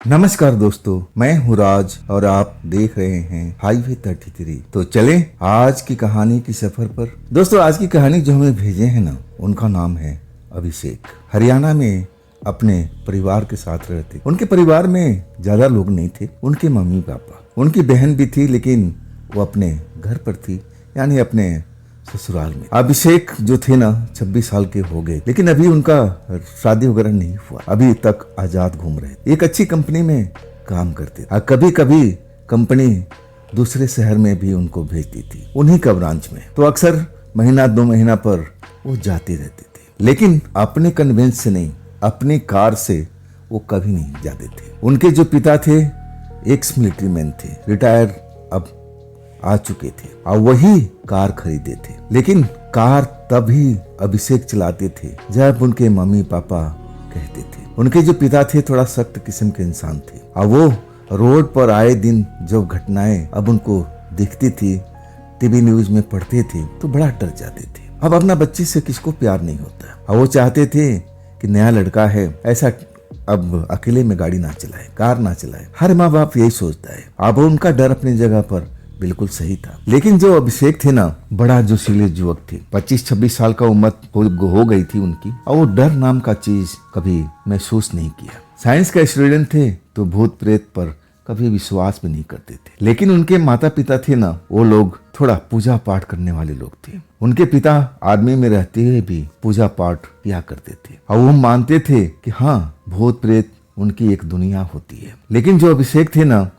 नमस्कार दोस्तों, मैं हूँ राज और आप देख रहे हैं हाईवे 33। तो चले आज की कहानी की सफर पर। दोस्तों, आज की कहानी जो हमें भेजे हैं ना, उनका नाम है अभिषेक। हरियाणा में अपने परिवार के साथ रहते। उनके परिवार में ज्यादा लोग नहीं थे। उनके मम्मी पापा, उनकी बहन भी थी, लेकिन वो अपने घर पर थी, यानी अपने ससुराल में। अभिषेक जो थे ना 26 साल के हो गए, लेकिन अभी उनका शादी वगैरह नहीं हुआ। अभी तक आजाद घूम रहे थे। एक अच्छी कंपनी में काम करते थे। कभी कभी कंपनी दूसरे शहर में भी उनको भेजती थी, उन्हीं का ब्रांच में। तो अक्सर महीना 2 महीना पर वो जाते रहते थे, लेकिन अपने कन्वेंस से नहीं, अपनी कार से वो कभी नहीं जाते थे। उनके जो पिता थे एक्स मिलिट्री मैन थे, रिटायर अब आ चुके थे, और वही कार खरीदे थे। लेकिन कार तभी अभिषेक चलाते थे जब उनके मम्मी पापा कहते थे। उनके जो पिता थे थोड़ा सख्त किस्म के इंसान थे, और वो रोड पर आए दिन जो घटनाएं अब उनको दिखती थी, टीवी न्यूज में पढ़ते थे, तो बड़ा डर जाते थे। अब अपना बच्चे से किसको प्यार नहीं होता, और वो चाहते थे कि नया लड़का है, ऐसा अब अकेले में गाड़ी ना चलाए, कार ना चलाए। हर माँ बाप यही सोचता है। अब उनका डर अपनी जगह पर बिल्कुल सही था। लेकिन जो अभिषेक थे ना, बड़ा जोशीले युवक थे। 25-26 साल का उम्र हो गई थी उनकी, और वो डर नाम का चीज कभी महसूस नहीं किया। साइंस का स्टूडेंट थे, तो भूत प्रेत पर कभी विश्वास भी नहीं करते थे। लेकिन उनके माता पिता थे ना, वो लोग थोड़ा पूजा पाठ करने वाले लोग थे। उनके पिता आर्मी में रहते हुए भी पूजा पाठ किया करते थे, और वो मानते थे कि हाँ, भूत प्रेत उनकी एक दुनिया होती है। लेकिन जो अभिषेक थे ना,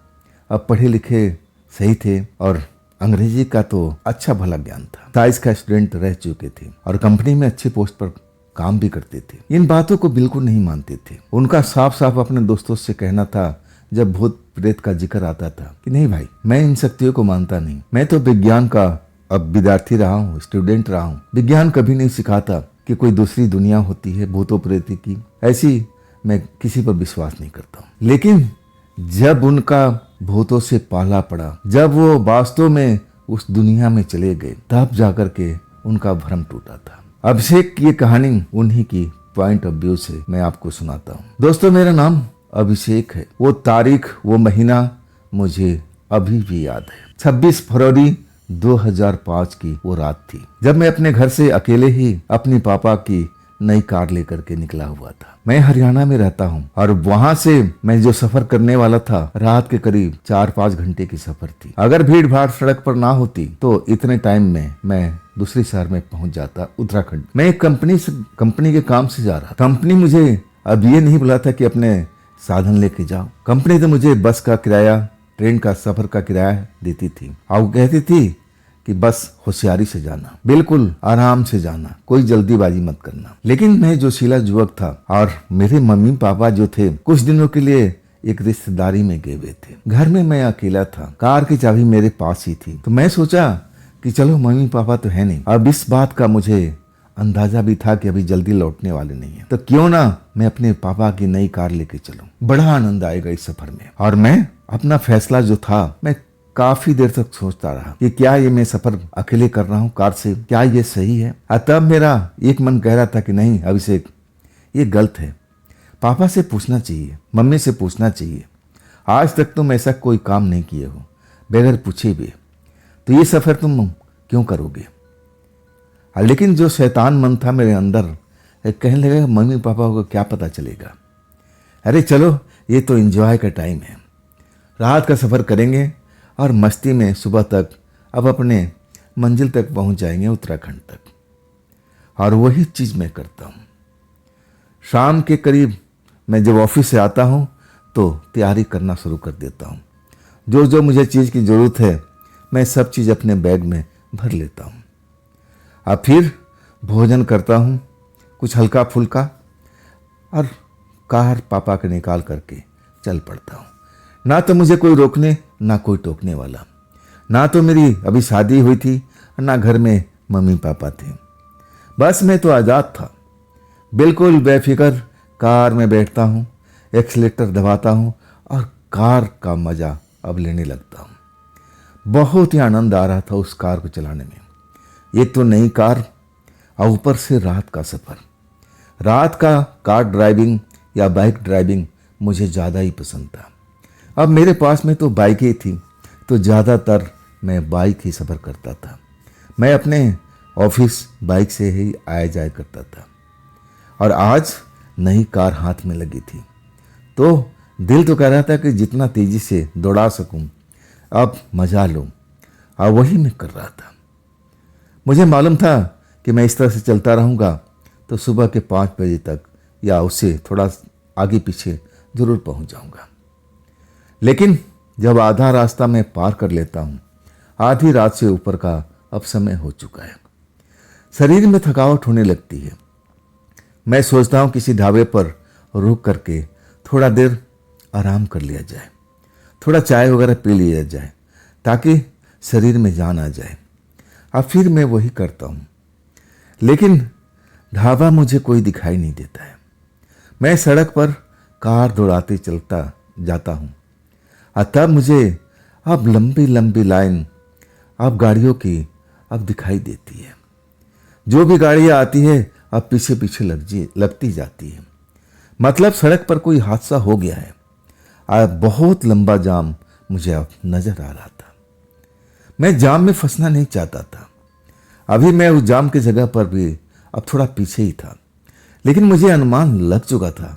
अब पढ़े लिखे सही थे, और अंग्रेजी का तो अच्छा भला ज्ञान था। साइंस का स्टूडेंट रह चुके थे, और कंपनी में अच्छे पोस्ट पर काम भी करते थे। इन बातों को बिल्कुल नहीं मानते थे। उनका साफ साफ अपने दोस्तों से कहना था, जब भूत प्रेत का जिक्र आता था, कि नहीं भाई, मैं इन शक्तियों को मानता नहीं। मैं तो विज्ञान का अब विद्यार्थी रहा हूँ, स्टूडेंट रहा हूँ। विज्ञान कभी नहीं सिखाता कि कोई दूसरी दुनिया होती है भूतों प्रेत की। ऐसी मैं किसी पर विश्वास नहीं करता हूँ। लेकिन जब उनका भूतों से पाला पड़ा, जब वो वास्तव में उस दुनिया में चले गए, तब जाकर के उनका भ्रम टूटा था। अभिषेक की ये कहानी उन्हीं की पॉइंट ऑफ व्यू से मैं आपको सुनाता हूँ। दोस्तों, मेरा नाम अभिषेक है। वो तारीख, वो महीना मुझे अभी भी याद है। 26 फरवरी 2005 की वो रात थी, जब मैं अपने घर से अकेले ही अपनी पापा की नई कार लेकर के निकला हुआ था। मैं हरियाणा में रहता हूँ, और वहाँ से मैं जो सफर करने वाला था, रात के करीब 4-5 घंटे की सफर थी। अगर भीड़ भाड़ सड़क पर ना होती तो इतने टाइम में मैं दूसरे शहर में पहुंच जाता, उत्तराखंड। मैं एक कंपनी के काम से जा रहा था। कंपनी मुझे अब ये नहीं बोला था कि अपने साधन लेके जाओ। कंपनी तो मुझे बस का किराया, ट्रेन का सफर का किराया देती थी, और कहती थी कि बस होशियारी से जाना, बिल्कुल आराम से जाना, कोई जल्दीबाजी मत करना। लेकिन मैं जोशीला युवक था, और मेरे मम्मी पापा जो थे कुछ दिनों के लिए एक रिश्तेदारी में गए हुए थे। घर में मैं अकेला था। कार की चाबी मेरे पास ही थी, तो मैं सोचा कि चलो, मम्मी पापा तो है नहीं। अब इस बात का मुझे अंदाजा भी था कि अभी जल्दी लौटने वाले नहीं है, तो क्यों ना मैं अपने पापा की नई कार लेके चलूं। बड़ा आनंद आएगा इस सफर में। और मैं अपना फैसला जो था, मैं काफी देर तक सोचता रहा कि क्या ये मैं सफर अकेले कर रहा हूँ कार से, क्या ये सही है। तब मेरा एक मन कह रहा था कि नहीं अभिषेक, ये गलत है। पापा से पूछना चाहिए, मम्मी से पूछना चाहिए। आज तक तुम ऐसा कोई काम नहीं किए हो बगैर पूछे भी, तो ये सफर तुम क्यों करोगे। लेकिन जो शैतान मन था मेरे अंदर, कहने लगा मम्मी पापा को क्या पता चलेगा। अरे चलो, ये तो एंजॉय का टाइम है, रात का सफर करेंगे और मस्ती में सुबह तक अब अपने मंजिल तक पहुंच जाएंगे, उत्तराखंड तक। और वही चीज मैं करता हूं। शाम के करीब मैं जब ऑफिस से आता हूं, तो तैयारी करना शुरू कर देता हूं। जो जो मुझे चीज की जरूरत है, मैं सब चीज अपने बैग में भर लेता हूं। अब फिर भोजन करता हूं, कुछ हल्का फुल्का, और कार पापा के निकाल करके चल पड़ता हूं। ना तो मुझे कोई रोकने, ना कोई टोकने वाला। ना तो मेरी अभी शादी हुई थी, ना घर में मम्मी पापा थे। बस मैं तो आज़ाद था, बिल्कुल बेफिक्र कार में बैठता हूँ, एक्सीलेटर दबाता हूँ, और कार का मज़ा अब लेने लगता हूँ। बहुत ही आनंद आ रहा था उस कार को चलाने में। एक तो नई कार, और ऊपर से रात का सफ़र। रात का कार ड्राइविंग या बाइक ड्राइविंग मुझे ज़्यादा ही पसंद था। अब मेरे पास में तो बाइकें थी, तो ज़्यादातर मैं बाइक ही सफ़र करता था। मैं अपने ऑफिस बाइक से ही आया जाया करता था। और आज नई कार हाथ में लगी थी, तो दिल तो कह रहा था कि जितना तेज़ी से दौड़ा सकूं, अब मजा लूं। और वही मैं कर रहा था। मुझे मालूम था कि मैं इस तरह से चलता रहूँगा तो सुबह के 5 बजे तक या उससे थोड़ा आगे पीछे ज़रूर पहुँच जाऊँगा। लेकिन जब आधा रास्ता मैं पार कर लेता हूँ, आधी रात से ऊपर का अब समय हो चुका है। शरीर में थकावट होने लगती है। मैं सोचता हूँ किसी ढाबे पर रुक करके थोड़ा देर आराम कर लिया जाए, थोड़ा चाय वगैरह पी लिया जाए, ताकि शरीर में जान आ जाए। अब फिर मैं वही करता हूँ, लेकिन ढाबा मुझे कोई दिखाई नहीं देता है। मैं सड़क पर कार दौड़ाते चलता जाता हूँ, और तब मुझे अब लंबी लंबी लाइन अब गाड़ियों की अब दिखाई देती है। जो भी गाड़ियाँ आती है अब पीछे पीछे लगती जाती है। मतलब सड़क पर कोई हादसा हो गया है। अब बहुत लंबा जाम मुझे अब नजर आ रहा था। मैं जाम में फंसना नहीं चाहता था। अभी मैं उस जाम की जगह पर भी अब थोड़ा पीछे ही था, लेकिन मुझे अनुमान लग चुका था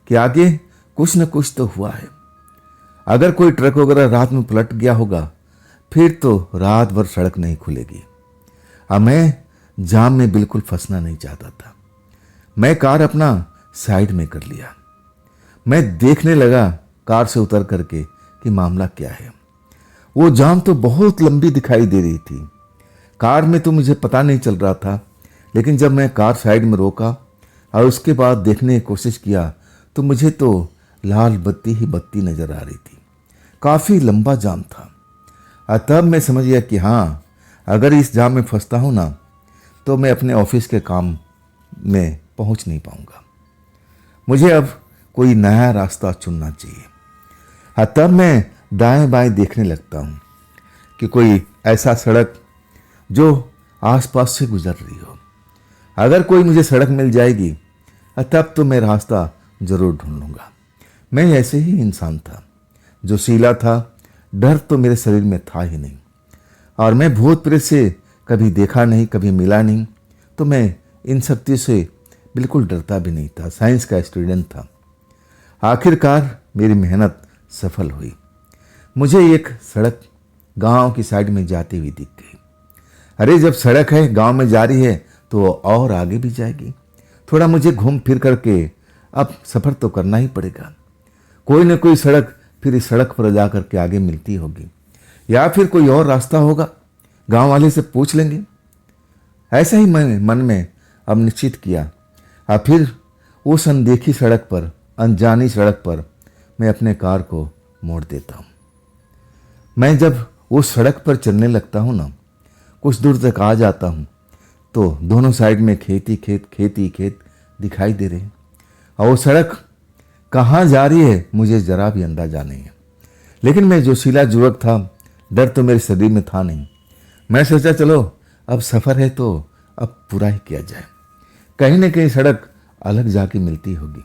कि आगे कुछ न कुछ तो हुआ है। अगर कोई ट्रक वगैरह रात में पलट गया होगा, फिर तो रात भर सड़क नहीं खुलेगी। अब मैं जाम में बिल्कुल फंसना नहीं चाहता था। मैं कार अपना साइड में कर लिया। मैं देखने लगा कार से उतर करके कि मामला क्या है। वो जाम तो बहुत लंबी दिखाई दे रही थी। कार में तो मुझे पता नहीं चल रहा था, लेकिन जब मैं कार साइड में रोका और उसके बाद देखने की कोशिश किया तो मुझे तो लाल बत्ती ही बत्ती नजर आ रही थी। काफ़ी लंबा जाम था। और तब मैं समझ गया कि हाँ, अगर इस जाम में फंसता हूँ ना, तो मैं अपने ऑफिस के काम में पहुँच नहीं पाऊँगा। मुझे अब कोई नया रास्ता चुनना चाहिए। हाँ, तब मैं दाएं बाएं देखने लगता हूँ कि कोई ऐसा सड़क जो आसपास से गुजर रही हो। अगर कोई मुझे सड़क मिल जाएगी तब तो मैं रास्ता जरूर ढूंढ लूँगा। मैं ऐसे ही इंसान था, जो सीला था। डर तो मेरे शरीर में था ही नहीं, और मैं भूत प्रेत से कभी देखा नहीं, कभी मिला नहीं, तो मैं इन शक्तियों से बिल्कुल डरता भी नहीं था। साइंस का स्टूडेंट था। आखिरकार मेरी मेहनत सफल हुई। मुझे एक सड़क गांव की साइड में जाती हुई दिख गई। अरे, जब सड़क है गांव में जा रही है तो और आगे भी जाएगी। थोड़ा मुझे घूम फिर करके अब सफ़र तो करना ही पड़ेगा। कोई न कोई सड़क फिर इस सड़क पर जा करके आगे मिलती होगी, या फिर कोई और रास्ता होगा, गांव वाले से पूछ लेंगे। ऐसा ही मैंने मन में अब निश्चित किया। और फिर उस अनदेखी सड़क पर, अनजानी सड़क पर मैं अपने कार को मोड़ देता हूँ। मैं जब उस सड़क पर चलने लगता हूँ ना, कुछ दूर तक आ जाता हूँ तो दोनों साइड में खेत ही खेत दिखाई दे रहे हैं। और वो सड़क कहाँ जा रही है मुझे जरा भी अंदाजा नहीं है। लेकिन मैं जो सीला जुड़क था, डर तो मेरे शरीर में था नहीं। मैं सोचा चलो अब सफ़र है तो अब पूरा ही किया जाए। कहीं न कहीं सड़क अलग जाके मिलती होगी।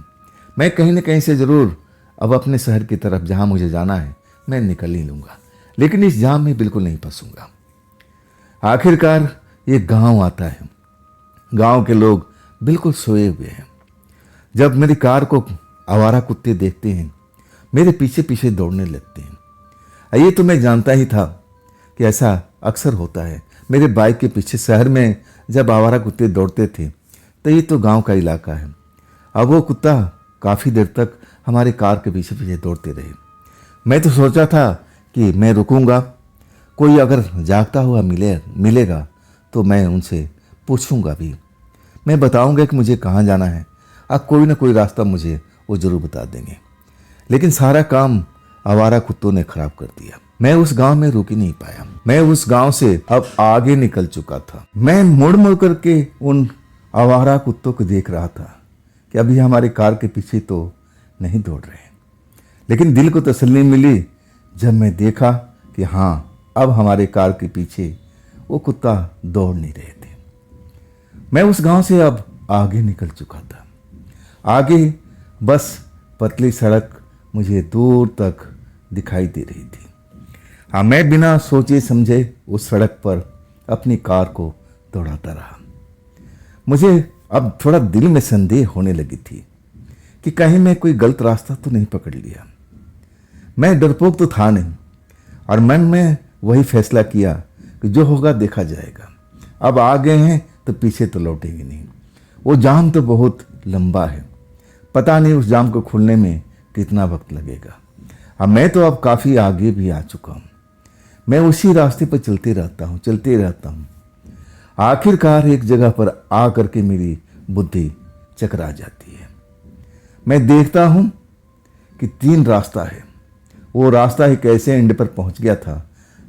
मैं कहीं न कहीं से ज़रूर अब अपने शहर की तरफ जहाँ मुझे जाना है मैं निकल ही लूँगा, लेकिन इस जाम में बिल्कुल नहीं फंसूंगा। आखिरकार ये गांव आता है। गांव के लोग बिल्कुल सोए हुए हैं। जब मेरी कार को आवारा कुत्ते देखते हैं, मेरे पीछे पीछे दौड़ने लगते हैं। ये तो मैं जानता ही था कि ऐसा अक्सर होता है। मेरे बाइक के पीछे शहर में जब आवारा कुत्ते दौड़ते थे तो ये तो गांव का इलाका है। अब वो कुत्ता काफ़ी देर तक हमारे कार के पीछे पीछे दौड़ते रहे। मैं तो सोचा था कि मैं रुकूंगा, कोई अगर जागता हुआ मिलेगा तो मैं उनसे पूछूंगा भी। मैं बताऊंगा कि मुझे कहाँ जाना है। अब कोई ना कोई रास्ता मुझे वो ज़रूर बता देंगे। लेकिन सारा काम आवारा कुत्तों ने खराब कर दिया। मैं उस गांव में रुक ही नहीं पाया। मैं उस गांव से अब आगे निकल चुका था। मैं मुड़ मुड़ करके उन आवारा कुत्तों को देख रहा था कि अभी हमारे कार के पीछे तो नहीं दौड़ रहे हैं। लेकिन दिल को तसल्ली मिली जब मैं देखा कि हाँ, अब हमारे कार के पीछे वो कुत्ता दौड़ नहीं रहे थे। मैं उस गांव से अब आगे निकल चुका था। आगे बस पतली सड़क मुझे दूर तक दिखाई दे रही थी। हाँ, मैं बिना सोचे समझे उस सड़क पर अपनी कार को दौड़ाता रहा। मुझे अब थोड़ा दिल में संदेह होने लगी थी कि कहीं मैं कोई गलत रास्ता तो नहीं पकड़ लिया। मैं डरपोक तो था नहीं और मन में वही फैसला किया कि जो होगा देखा जाएगा। अब आ गए हैं तो पीछे तो लौटेंगे नहीं। वो जाम तो बहुत लंबा है, पता नहीं उस जाम को खुलने में कितना वक्त लगेगा। अब मैं तो अब काफ़ी आगे भी आ चुका हूँ। मैं उसी रास्ते पर चलते रहता हूँ। आखिरकार एक जगह पर आ करके मेरी बुद्धि चकरा जाती है। मैं देखता हूँ कि 3 रास्ता है। वो रास्ता एक ऐसे एंड पर पहुंच गया था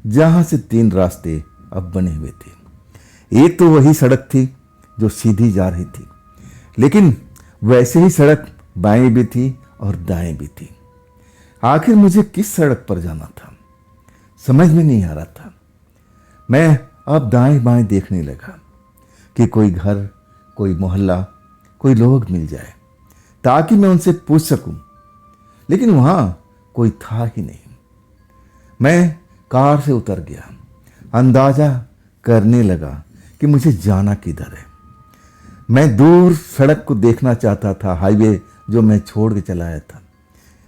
जहां से 3 रास्ते अब बने हुए थे। एक तो वही सड़क थी जो सीधी जा रही थी, लेकिन वैसे ही सड़क बाएं भी थी और दाएं भी थी। आखिर मुझे किस सड़क पर जाना था समझ में नहीं आ रहा था। मैं अब दाएं बाएं देखने लगा कि कोई घर, कोई मोहल्ला, कोई लोग मिल जाए ताकि मैं उनसे पूछ सकूं, लेकिन वहां कोई था ही नहीं। मैं कार से उतर गया, अंदाजा करने लगा कि मुझे जाना किधर है। मैं दूर सड़क को देखना चाहता था, हाईवे जो मैं छोड़ के चला आया था,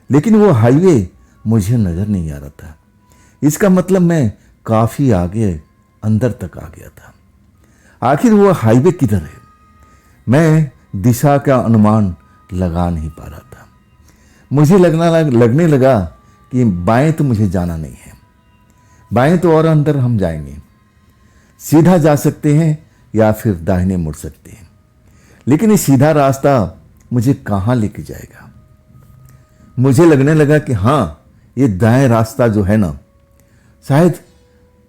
लेकिन वो हाईवे मुझे नजर नहीं आ रहा था। इसका मतलब मैं काफी आगे अंदर तक आ गया था। आखिर वो हाईवे किधर है? मैं दिशा का अनुमान लगा नहीं पा रहा था। मुझे लगने लगा कि बाएं तो मुझे जाना नहीं है, बाएं तो और अंदर हम जाएंगे, सीधा जा सकते हैं या फिर दाहिने मुड़ सकते हैं, लेकिन ये सीधा रास्ता मुझे कहाँ लेके जाएगा? मुझे लगने लगा कि हाँ, ये दाएं रास्ता जो है ना, शायद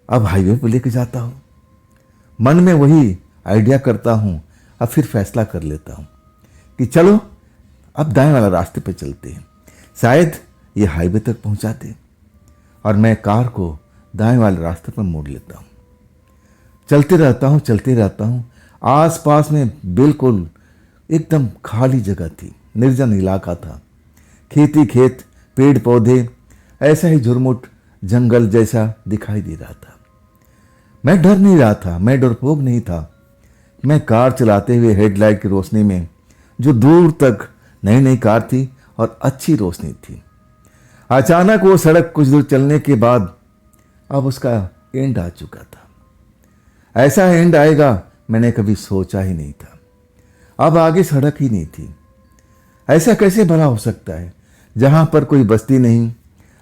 अब हाईवे पर लेके जाता हूँ। मन में वही आइडिया करता हूँ और फिर फैसला कर लेता हूँ कि चलो अब दाएं वाला रास्ते पर चलते हैं, शायद ये हाईवे तक पहुंचाते। और मैं कार को दाएं वाले रास्ते पर मोड़ लेता हूँ। चलते रहता हूँ। आसपास में बिल्कुल एकदम खाली जगह थी, निर्जन इलाका था। खेती खेत, पेड़ पौधे, ऐसा ही झुरमुट जंगल जैसा दिखाई दे रहा था। मैं डर नहीं रहा था, मैं डरपोक नहीं था। मैं कार चलाते हुए हेडलाइट की रोशनी में, जो दूर तक नई कार थी और अच्छी रोशनी थी, अचानक वो सड़क कुछ दूर चलने के बाद अब उसका एंड आ चुका था। ऐसा एंड आएगा मैंने कभी सोचा ही नहीं था। अब आगे सड़क ही नहीं थी। ऐसा कैसे भला हो सकता है जहां पर कोई बस्ती नहीं,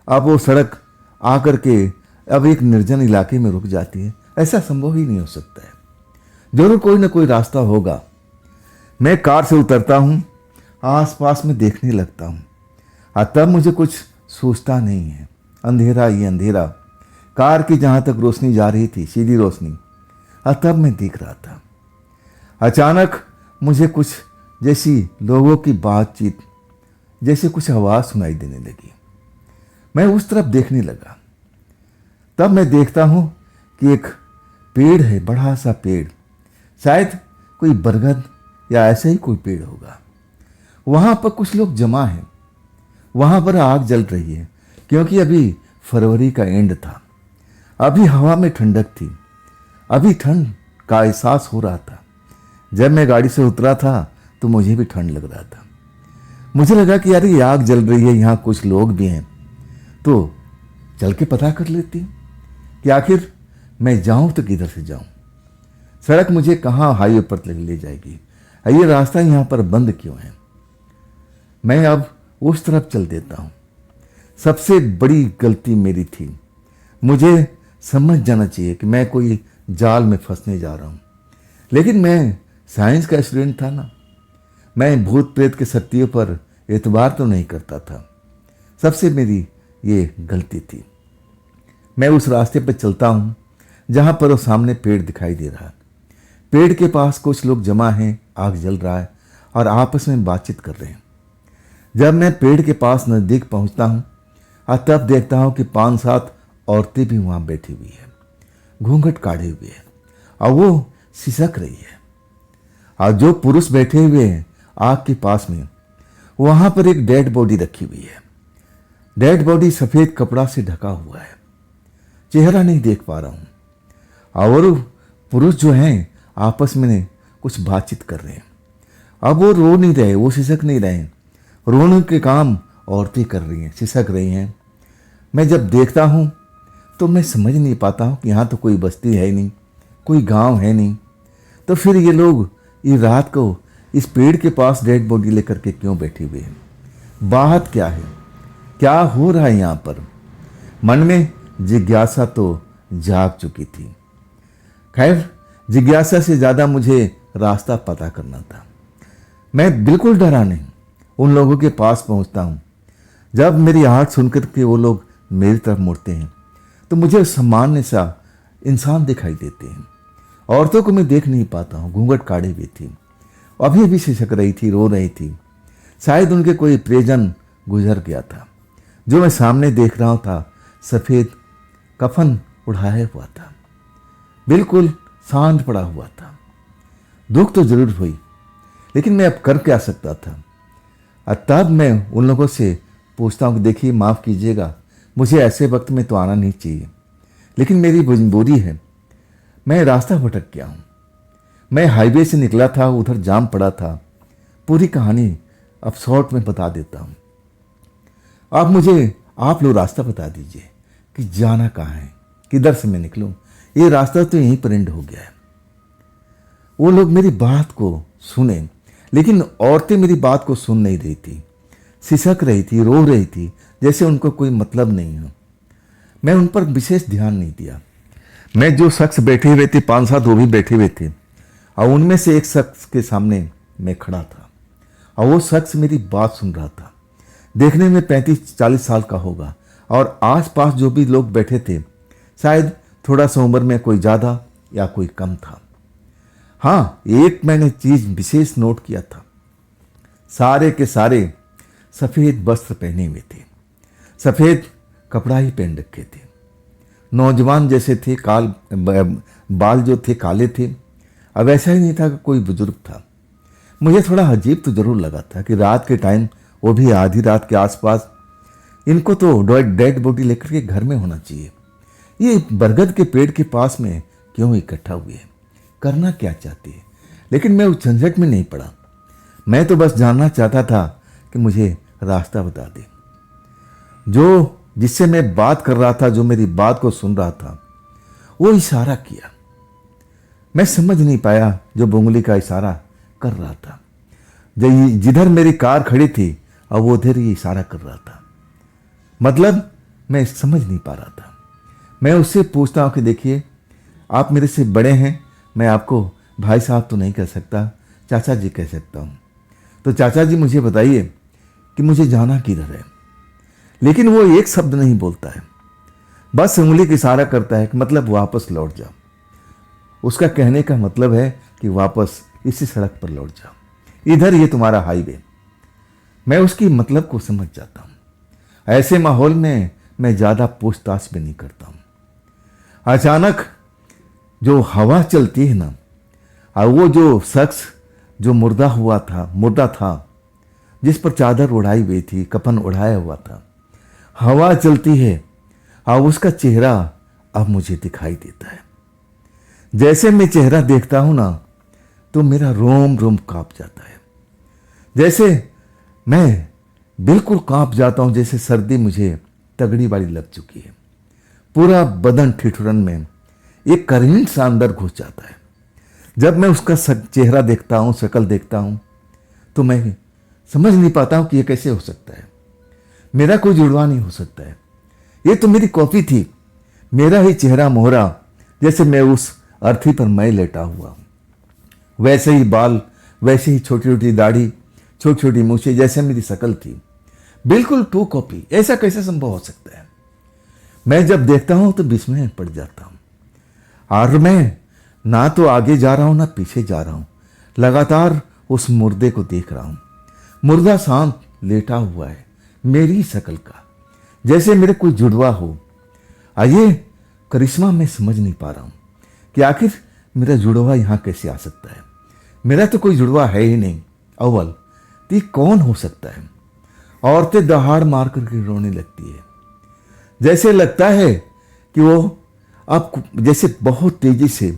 अब वो सड़क आकर के अब एक निर्जन इलाके में रुक जाती है? ऐसा संभव ही नहीं हो सकता है। जरूर कोई ना कोई रास्ता होगा। मैं कार से उतरता हूं, आसपास में देखने लगता हूं, और तब मुझे कुछ सूझता नहीं है। अंधेरा ही अंधेरा, कार की जहां तक रोशनी जा रही थी, सीधी रोशनी, और तब मैं देख रहा था। अचानक मुझे कुछ जैसी लोगों की बातचीत, जैसे कुछ आवाज सुनाई देने लगी। मैं उस तरफ देखने लगा। तब मैं देखता हूं कि एक पेड़ है, बड़ा सा पेड़, शायद कोई बरगद या ऐसा ही कोई पेड़ होगा। वहां पर कुछ लोग जमा हैं। वहां पर आग जल रही है, क्योंकि अभी फरवरी का एंड था। अभी हवा में ठंडक थी, अभी ठंड का एहसास हो रहा था। जब मैं गाड़ी से उतरा था तो मुझे भी ठंड लग रहा था। मुझे लगा कि यार ये आग जल रही है, यहाँ कुछ लोग भी हैं, तो चल के पता कर लेती हूँ कि आखिर मैं जाऊं तो किधर से जाऊं, सड़क मुझे कहाँ हाईवे पर ले जाएगी, ये रास्ता यहाँ पर बंद क्यों है। मैं अब उस तरफ चल देता हूँ। सबसे बड़ी गलती मेरी थी। मुझे समझ जाना चाहिए कि मैं कोई जाल में फंसने जा रहा हूँ, लेकिन मैं साइंस का स्टूडेंट था ना। मैं भूत प्रेत के सत्यों पर एतबार तो नहीं करता था। सबसे मेरी ये गलती थी। मैं उस रास्ते पर चलता हूँ जहाँ पर वो सामने पेड़ दिखाई दे रहा है। पेड़ के पास कुछ लोग जमा हैं, आग जल रहा है और आपस में बातचीत कर रहे हैं। जब मैं पेड़ के पास नज़दीक पहुँचता हूँ और तब देखता हूँ कि 5-7 औरतें भी वहाँ बैठी हुई है, घूंघट काढ़े हुए हैं, और वो सिसक रही है। और जो पुरुष बैठे हुए हैं आग के पास में, वहाँ पर एक डेड बॉडी रखी हुई है। डेड बॉडी सफेद कपड़ा से ढका हुआ है, चेहरा नहीं देख पा रहा हूं। और पुरुष जो हैं आपस में कुछ बातचीत कर रहे हैं। अब वो रो नहीं रहे, वो सिसक नहीं रहे, रोने के काम औरतें कर रही हैं, सिसक रही हैं। मैं जब देखता हूं तो मैं समझ नहीं पाता हूं कि यहाँ तो कोई बस्ती है नहीं, कोई गांव है नहीं, तो फिर ये लोग ये रात को इस पेड़ के पास डेड बॉडी लेकर के क्यों बैठे हुए हैं? बात क्या है, क्या हो रहा है यहाँ पर? मन में जिज्ञासा तो जाग चुकी थी। खैर, जिज्ञासा से ज़्यादा मुझे रास्ता पता करना था। मैं बिल्कुल डरा नहीं, उन लोगों के पास पहुंचता हूं। जब मेरी आहट सुनकर के वो लोग मेरी तरफ मुड़ते हैं तो मुझे सामान्य सा इंसान दिखाई देते हैं। औरतों को मैं देख नहीं पाता हूँ, घूंघट काढ़े हुई थी, अभी भी सिसक रही थी, रो रही थी। शायद उनके कोई प्रियजन गुजर गया था। जो मैं सामने देख रहा था सफ़ेद कफन उड़ाया हुआ था, बिल्कुल शांत पड़ा हुआ था। दुख तो जरूर हुई, लेकिन मैं अब कर क्या सकता था? तब मैं उन लोगों से पूछता हूँ कि देखिए माफ़ कीजिएगा, मुझे ऐसे वक्त में तो आना नहीं चाहिए, लेकिन मेरी मजबूरी है, मैं रास्ता भटक गया हूँ। मैं हाईवे से निकला था, उधर जाम पड़ा था। पूरी कहानी अब शॉर्ट में बता देता हूँ। आप लोग रास्ता बता दीजिए कि जाना कहाँ है, किधर से मैं निकलूँ? ये रास्ता तो यहीं पर एंड हो गया है। वो लोग मेरी बात को सुने, लेकिन औरतें मेरी बात को सुन नहीं रही थी, सिसक रही थी, रो रही थी, जैसे उनको कोई मतलब नहीं हो। मैं उन पर विशेष ध्यान नहीं दिया। मैं जो शख्स बैठे हुए थे, 5-7 वो भी बैठे हुए थे, और उनमें से एक शख्स के सामने मैं खड़ा था, और वो शख्स मेरी बात सुन रहा था। देखने में 35-40 साल का होगा, और आसपास जो भी लोग बैठे थे शायद थोड़ा सा उम्र में कोई ज़्यादा या कोई कम था। हाँ, एक मैंने चीज़ विशेष नोट किया था, सारे के सारे सफ़ेद वस्त्र पहने हुए थे, सफ़ेद कपड़ा ही पहन रखे थे, नौजवान जैसे थे, बाल जो थे काले थे। अब ऐसा ही नहीं था कि कोई बुजुर्ग था। मुझे थोड़ा अजीब तो जरूर लगा था कि रात के टाइम, वो भी आधी रात के आसपास, इनको तो डेड बॉडी लेकर के घर में होना चाहिए। ये बरगद के पेड़ के पास में क्यों इकट्ठा हुए हैं, करना क्या चाहते हैं? लेकिन मैं उस झंझट में नहीं पड़ा। मैं तो बस जानना चाहता था कि मुझे रास्ता बता दे। जो जिससे मैं बात कर रहा था, जो मेरी बात को सुन रहा था, वो इशारा किया। मैं समझ नहीं पाया जो उंगली का इशारा कर रहा था। जिधर मेरी कार खड़ी थी, और वो उधर ही इशारा कर रहा था। मतलब मैं समझ नहीं पा रहा था। मैं उससे पूछता हूँ कि देखिए, आप मेरे से बड़े हैं, मैं आपको भाई साहब तो नहीं कह सकता, चाचा जी कह सकता हूँ। तो चाचा जी मुझे बताइए कि मुझे जाना किधर है? लेकिन वो एक शब्द नहीं बोलता है, बस उंगली का इशारा करता है कि मतलब वापस लौट जाओ। उसका कहने का मतलब है कि वापस इसी सड़क पर लौट जाओ, इधर ये तुम्हारा हाईवे। मैं उसकी मतलब को समझ जाता हूँ। ऐसे माहौल में मैं ज़्यादा पूछताछ भी नहीं करता हूँ। अचानक जो हवा चलती है ना, और वो जो शख्स जो मुर्दा था, जिस पर चादर उड़ाई हुई थी, कफन उड़ाया हुआ था, हवा चलती है और उसका चेहरा अब मुझे दिखाई देता है। जैसे मैं चेहरा देखता हूं ना, तो मेरा रोम रोम कांप जाता है। जैसे मैं बिल्कुल कांप जाता हूं, जैसे सर्दी मुझे तगड़ी वाली लग चुकी है। पूरा बदन ठिठुरन में एक करंट सा अंदर घुस जाता है। जब मैं उसका चेहरा देखता हूं, शक्ल देखता हूं, तो मैं समझ नहीं पाता हूं कि यह कैसे हो सकता है। मेरा कोई जुड़वा नहीं हो सकता है। ये तो मेरी कॉपी थी, मेरा ही चेहरा मोहरा, जैसे मैं उस अर्थी पर मैं लेटा हुआ हूं। वैसे ही बाल, वैसे ही छोटी छोटी दाढ़ी, छोटी छोटी मूछें, जैसे मेरी शक्ल थी, बिल्कुल टू कॉपी। ऐसा कैसे संभव हो सकता है? मैं जब देखता हूं तो विस्मय में पड़ जाता हूं। और मैं ना तो आगे जा रहा हूं ना पीछे जा रहा हूं, लगातार उस मुर्दे को देख रहा हूं। मुर्दा शांत लेटा हुआ है, मेरी शक्ल का, जैसे मेरे कोई जुड़वा हो। ये करिश्मा मैं समझ नहीं पा रहा हूं कि आखिर मेरा जुड़वा यहां कैसे आ सकता है। मेरा तो कोई जुड़वा है ही नहीं। अव्वल तो ये कौन हो सकता है? औरतें दहाड़ मार करके रोने लगती है। जैसे लगता है कि वो अब जैसे बहुत तेजी से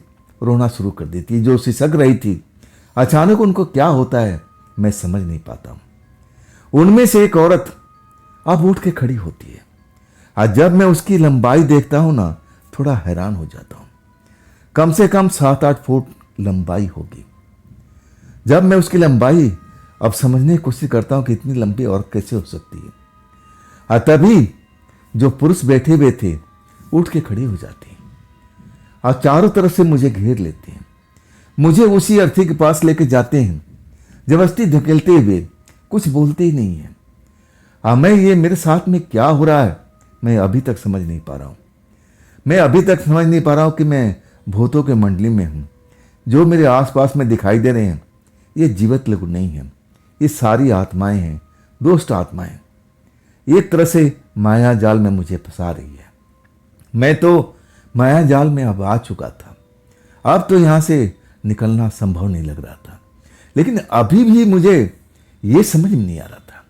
रोना शुरू कर देती है। जो सिसक रही थी, अचानक उनको क्या होता है मैं समझ नहीं पाता हूं। उनमें से एक औरत अब उठ के खड़ी होती है और जब मैं उसकी लंबाई देखता हूं ना, थोड़ा हैरान हो जाता हूं। कम से कम 7-8 फुट लंबाई होगी। जब मैं उसकी लंबाई अब समझने की कोशिश करता हूं कि इतनी लंबी औरत कैसे हो सकती है, और तभी जो पुरुष बैठे हुए थे उठ के खड़े हो जाते हैं और चारों तरफ से मुझे घेर लेते हैं। मुझे उसी अर्थी के पास लेके जाते हैं, जबरदस्ती धकेलते हुए, कुछ बोलते ही नहीं है। मैं ये मेरे साथ में क्या हो रहा है मैं अभी तक समझ नहीं पा रहा हूं। मैं अभी तक समझ नहीं पा रहा हूं कि मैं भूतों के मंडली में हूं। जो मेरे आसपास में दिखाई दे रहे हैं ये जीवित लोग नहीं हैं, ये सारी आत्माएं हैं, दुष्ट आत्माएं। एक तरह से माया जाल में मुझे फंसा रही है। मैं तो माया जाल में अब आ चुका था। अब तो यहां से निकलना संभव नहीं लग रहा था। लेकिन अभी भी मुझे ये समझ में नहीं आ रहा था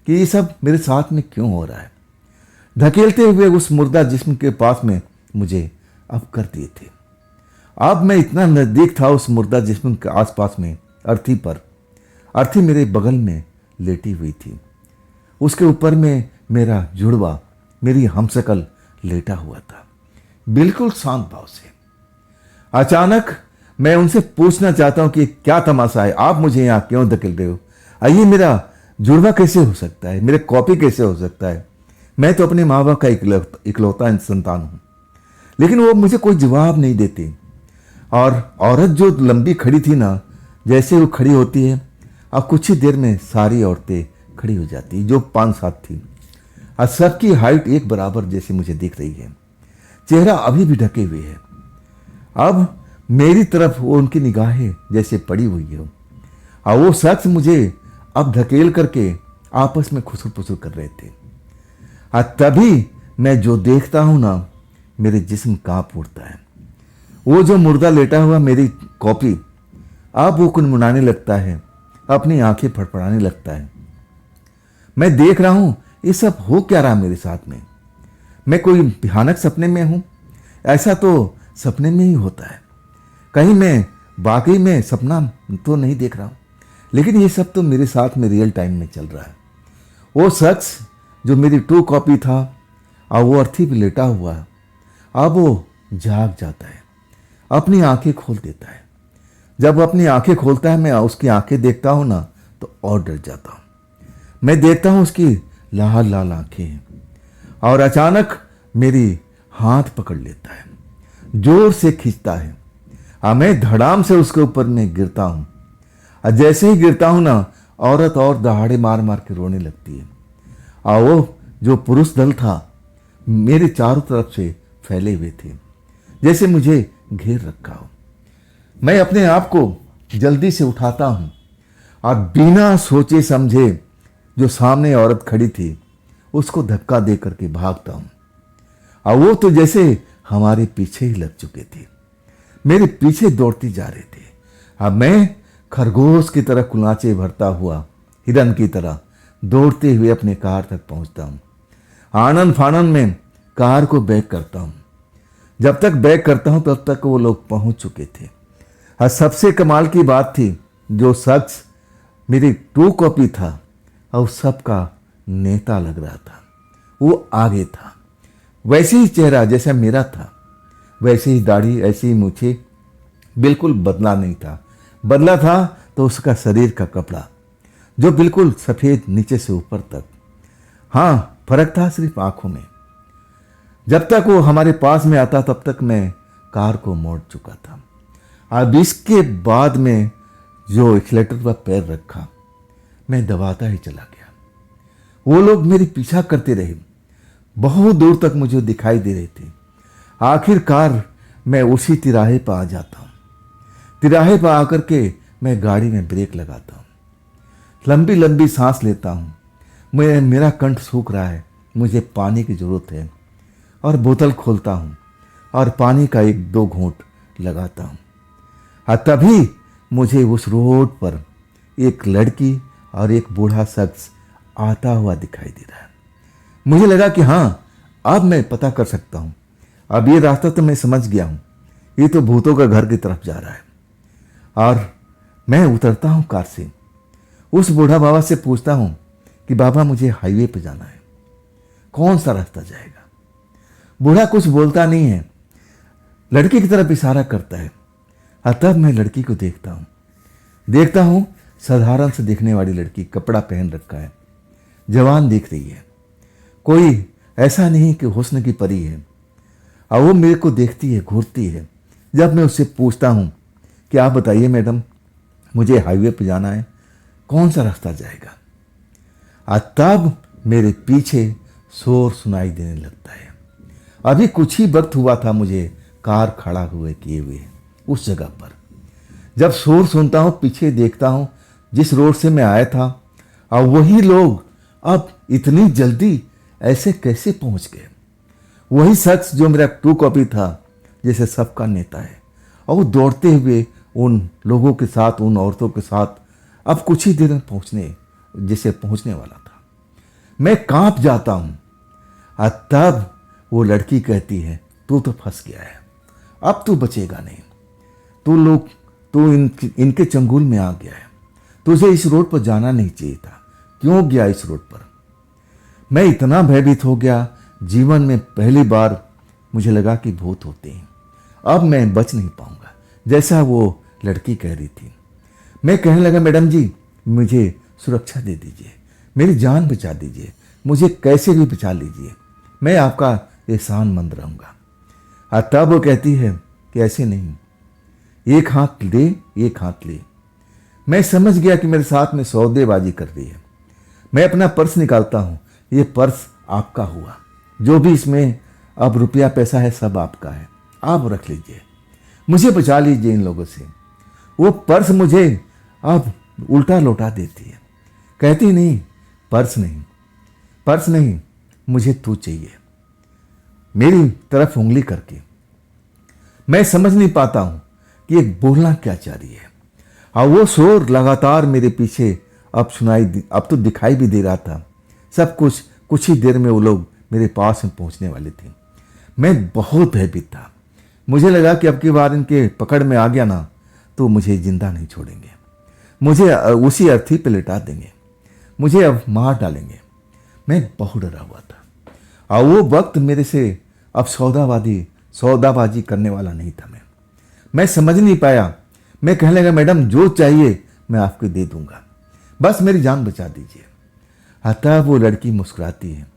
कि ये सब मेरे साथ में क्यों हो रहा है। धकेलते हुए उस मुर्दा जिस्म के पास में मुझे अब कर दिए थे। अब मैं इतना नजदीक था उस मुर्दा जिस्म के आसपास में, अर्थी पर। अर्थी मेरे बगल में लेटी हुई थी। उसके ऊपर में मेरा जुड़वा, मेरी हमशक्ल लेटा हुआ था, बिल्कुल शांत भाव से। अचानक मैं उनसे पूछना चाहता हूं कि क्या तमाशा है, आप मुझे यहां क्यों धकेल रहे हो? आइए, मेरा जुड़वा कैसे हो सकता है, मेरे कॉपी कैसे हो सकता है? मैं तो अपने माँ बाप का इकलौता संतान हूं। लेकिन वो मुझे कोई जवाब नहीं देते। और औरत जो लंबी खड़ी थी ना, जैसे वो खड़ी होती है अब कुछ ही देर में सारी औरतें खड़ी हो जाती, जो 5-7 थी, और सबकी हाइट एक बराबर जैसे मुझे दिख रही है। चेहरा अभी भी ढके हुए है। अब मेरी तरफ वो उनकी निगाहें जैसे पड़ी हुई है और वो शख्स मुझे अब धकेल करके आपस में खुसर पुसर कर रहे थे। और तभी मैं जो देखता हूं ना, मेरे जिस्म कांप उठता है। वो जो मुर्दा लेटा हुआ मेरी कॉपी अब वो कुनमुनाने लगता है, अपनी आंखें फड़फड़ाने लगता है। मैं देख रहा हूं ये सब हो क्या रहा मेरे साथ में। मैं कोई भयानक सपने में हूं? ऐसा तो सपने में ही होता है। कहीं मैं वाकई में सपना तो नहीं देख रहा हूं, लेकिन ये सब तो मेरे साथ में रियल टाइम में चल रहा है। वो शख्स जो मेरी ट्रू कॉपी था और वो अर्थी पे लेटा हुआ है, अब वो जाग जाता है, अपनी आंखें खोल देता है। जब वो अपनी आंखें खोलता है, मैं उसकी आंखें देखता हूं ना तो और डर जाता हूं। मैं देखता हूं उसकी लाल लाल आंखें हैं और अचानक मेरी हाथ पकड़ लेता है, जोर से खींचता है और मैं धड़ाम से उसके ऊपर में गिरता हूं। और जैसे ही गिरता हूं ना, औरत और दहाड़े मार मार के रोने लगती है और वो जो पुरुष दल था मेरे चारों तरफ से फैले हुए थे, जैसे मुझे घेर रखा हो। मैं अपने आप को जल्दी से उठाता हूं और बिना सोचे समझे जो सामने औरत खड़ी थी उसको धक्का दे करके भागता हूं। और वो तो जैसे हमारे पीछे ही लग चुके थे, मेरे पीछे दौड़ती जा रहे थे। अब मैं खरगोश की तरह कुलाचे भरता हुआ हिरन की तरह दौड़ते हुए अपने कार तक पहुंचता हूं। आनंद फानंद में कार को बैक करता हूं। जब तक बैक करता हूं तब तक वो लोग पहुंच चुके थे। और सबसे कमाल की बात थी, जो शख्स मेरी ट्रू कॉपी था और सबका नेता लग रहा था, वो आगे था। वैसे ही चेहरा जैसा मेरा था, वैसे ही दाढ़ी, ऐसे ही मूछें, बिल्कुल बदला नहीं था। बदला था तो उसका शरीर का कपड़ा जो बिल्कुल सफेद नीचे से ऊपर तक। हाँ, फर्क था सिर्फ आंखों में। जब तक वो हमारे पास में आता तब तक मैं कार को मोड़ चुका था। अब इसके बाद में जो एक्सीलेटर पर पैर रखा, मैं दबाता ही चला गया। वो लोग मेरी पीछा करते रहे, बहुत दूर तक मुझे दिखाई दे रहे थे। आखिरकार मैं उसी तिराहे पर आ जाता हूँ। तिराहे पर आकर के मैं गाड़ी में ब्रेक लगाता हूँ, लंबी लंबी सांस लेता हूँ। मेरा कंठ सूख रहा है, मुझे पानी की जरूरत है, और बोतल खोलता हूँ और पानी का 1-2 घूंट लगाता हूँ। और तभी मुझे उस रोड पर एक लड़की और एक बूढ़ा शख्स आता हुआ दिखाई दे रहा है। मुझे लगा कि हाँ, अब मैं पता कर सकता हूँ, अब ये रास्ता तो मैं समझ गया हूँ, ये तो भूतों का घर की तरफ जा रहा है। और मैं उतरता हूँ कार से, उस बूढ़ा बाबा से पूछता हूँ कि बाबा मुझे हाईवे पर जाना है, कौन सा रास्ता जाएगा। बूढ़ा कुछ बोलता नहीं है, लड़की की तरफ इशारा करता है। और तब मैं लड़की को देखता हूँ साधारण से दिखने वाली लड़की, कपड़ा पहन रखा है, जवान दिख रही है, कोई ऐसा नहीं कि हुस्न की परी है। और वो मेरे को देखती है, घूरती है। जब मैं उससे पूछता हूँ कि आप बताइए मैडम, मुझे हाईवे पे जाना है, कौन सा रास्ता जाएगा। और तब मेरे पीछे शोर सुनाई देने लगता है। अभी कुछ ही वक्त हुआ था मुझे कार खड़ा किए हुए उस जगह पर। जब शोर सुनता हूँ, पीछे देखता हूँ, जिस रोड से मैं आया था, और वही लोग अब इतनी जल्दी ऐसे कैसे पहुंच गए। वही शख्स जो मेरा ट्रू कॉपी था, जैसे सबका नेता है, और वो दौड़ते हुए उन लोगों के साथ, उन औरतों के साथ अब कुछ ही देर में पहुंचने वाला था। मैं कांप जाता हूं। और तब वो लड़की कहती है, तू तो फंस गया है, अब तू बचेगा नहीं, तू इनके चंगुल में आ गया है, तुझे इस रोड पर जाना नहीं चाहिए था, क्यों गया इस रोड पर। मैं इतना भयभीत हो गया, जीवन में पहली बार मुझे लगा कि भूत होते हैं, अब मैं बच नहीं पाऊंगा, जैसा वो लड़की कह रही थी। मैं कहने लगा, मैडम जी मुझे सुरक्षा दे दीजिए, मेरी जान बचा दीजिए, मुझे कैसे भी बचा लीजिए, मैं आपका एहसानमंद रहूंगा। और तब वो कहती है कि ऐसे नहीं, एक हाथ दे एक हाथ ले। मैं समझ गया कि मेरे साथ में सौदेबाजी कर रही है। मैं अपना पर्स निकालता हूँ, ये पर्स आपका हुआ, जो भी इसमें अब रुपया पैसा है सब आपका है, आप रख लीजिए, मुझे बचा लीजिए इन लोगों से। वो पर्स मुझे अब उल्टा लौटा देती है, कहती नहीं, पर्स नहीं, मुझे तू चाहिए, मेरी तरफ उंगली करके। मैं समझ नहीं पाता हूं कि ये बोलना क्या चाह रही है। और वो शोर लगातार मेरे पीछे अब तो दिखाई भी दे रहा था। सब कुछ ही देर में वो लोग मेरे पास में पहुंचने वाले थे। मैं बहुत भयभीत था। मुझे लगा कि अब की बार इनके पकड़ में आ गया ना, तो मुझे जिंदा नहीं छोड़ेंगे, मुझे उसी अर्थी पे लिटा देंगे, मुझे अब मार डालेंगे। मैं बहुत डरा हुआ था। और वो वक्त मेरे से अब सौदाबाजी करने वाला नहीं था। मैं समझ नहीं पाया। मैं कहने लगा, मैडम जो चाहिए मैं आपको दे दूंगा, बस मेरी जान बचा दीजिए। अतः वो लड़की मुस्कुराती है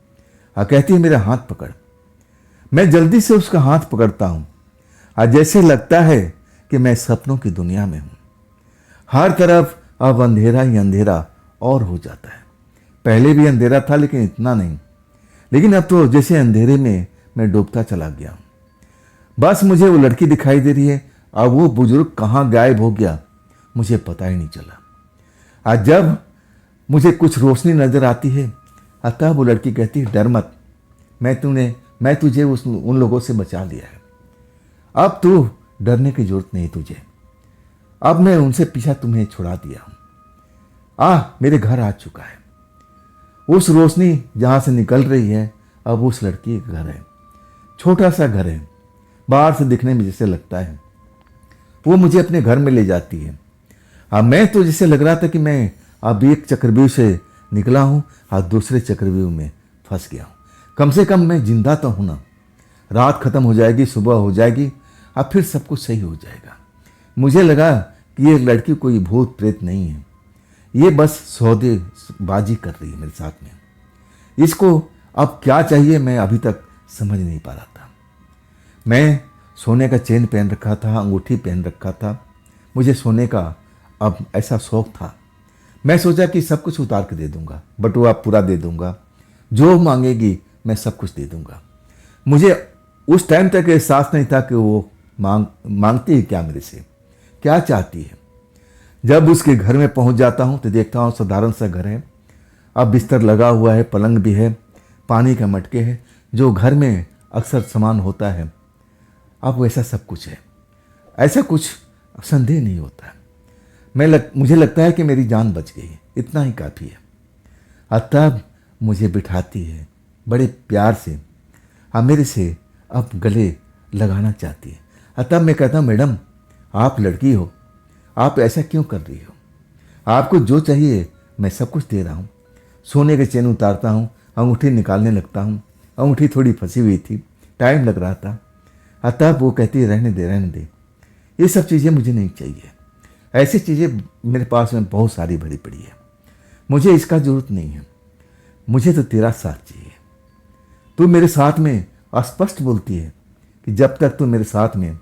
और कहती है, मेरा हाथ पकड़। मैं जल्दी से उसका हाथ पकड़ता हूं और जैसे लगता है कि मैं सपनों की दुनिया में हूं। हर तरफ अब अंधेरा ही अंधेरा और हो जाता है। पहले भी अंधेरा था लेकिन इतना नहीं, लेकिन अब तो जैसे अंधेरे में मैं डूबता चला गया हूं। बस मुझे वो लड़की दिखाई दे रही है और वो बुजुर्ग कहाँ गायब हो गया मुझे पता ही नहीं चला। आज जब मुझे कुछ रोशनी नजर आती है, अतः वो लड़की कहती है, डर मत, मैं तुझे उन लोगों से बचा लिया है, अब तू डरने की जरूरत नहीं तुझे, अब मैं उनसे पीछा तुम्हें छुड़ा दिया हूं। मेरे घर आ चुका है। उस रोशनी जहां से निकल रही है अब उस लड़की का घर है, छोटा सा घर है, बाहर से दिखने में जैसे लगता है। वो मुझे अपने घर में ले जाती है। अब मैं तो जैसे लग रहा था कि मैं अब एक चक्रव्यूह से निकला हूं और दूसरे चक्रव्यूह में फंस गया हूं। कम से कम मैं जिंदा तो हूं ना। रात खत्म हो जाएगी, सुबह हो जाएगी, अब फिर सब कुछ सही हो जाएगा। मुझे लगा कि ये लड़की कोई भूत प्रेत नहीं है, ये बस सौदेबाजी कर रही है मेरे साथ में। इसको अब क्या चाहिए मैं अभी तक समझ नहीं पा रहा था। मैं सोने का चेन पहन रखा था, अंगूठी पहन रखा था, मुझे सोने का अब ऐसा शौक था। मैं सोचा कि सब कुछ उतार के दे दूंगा, बटुआ पूरा दे दूंगा, जो मांगेगी मैं सब कुछ दे दूंगा। मुझे उस टाइम तक एहसास नहीं था कि वो मांगती है क्या मेरे से, क्या चाहती है। जब उसके घर में पहुंच जाता हूं तो देखता हूं साधारण सा घर है। अब बिस्तर लगा हुआ है, पलंग भी है, पानी का मटके है, जो घर में अक्सर सामान होता है। अब वैसा सब कुछ है, ऐसा कुछ संदेह नहीं होता। मुझे लगता है कि मेरी जान बच गई, इतना ही काफ़ी है। तब मुझे बिठाती है बड़े प्यार से, मेरे से अब गले लगाना चाहती है। तब मैं कहता हूँ, मैडम आप लड़की हो, आप ऐसा क्यों कर रही हो? आपको जो चाहिए मैं सब कुछ दे रहा हूँ। सोने के चेन उतारता हूँ, अंगूठी निकालने लगता हूँ। अंगूठी थोड़ी फंसी हुई थी, टाइम लग रहा था। तब वो कहती है, रहने दे रहने दे, ये सब चीज़ें मुझे नहीं चाहिए। ऐसी चीज़ें मेरे पास में बहुत सारी भरी पड़ी है, मुझे इसका जरूरत नहीं है। मुझे तो तेरा साथ चाहिए। तू मेरे साथ में स्पष्ट बोलती है कि जब तक तू मेरे साथ में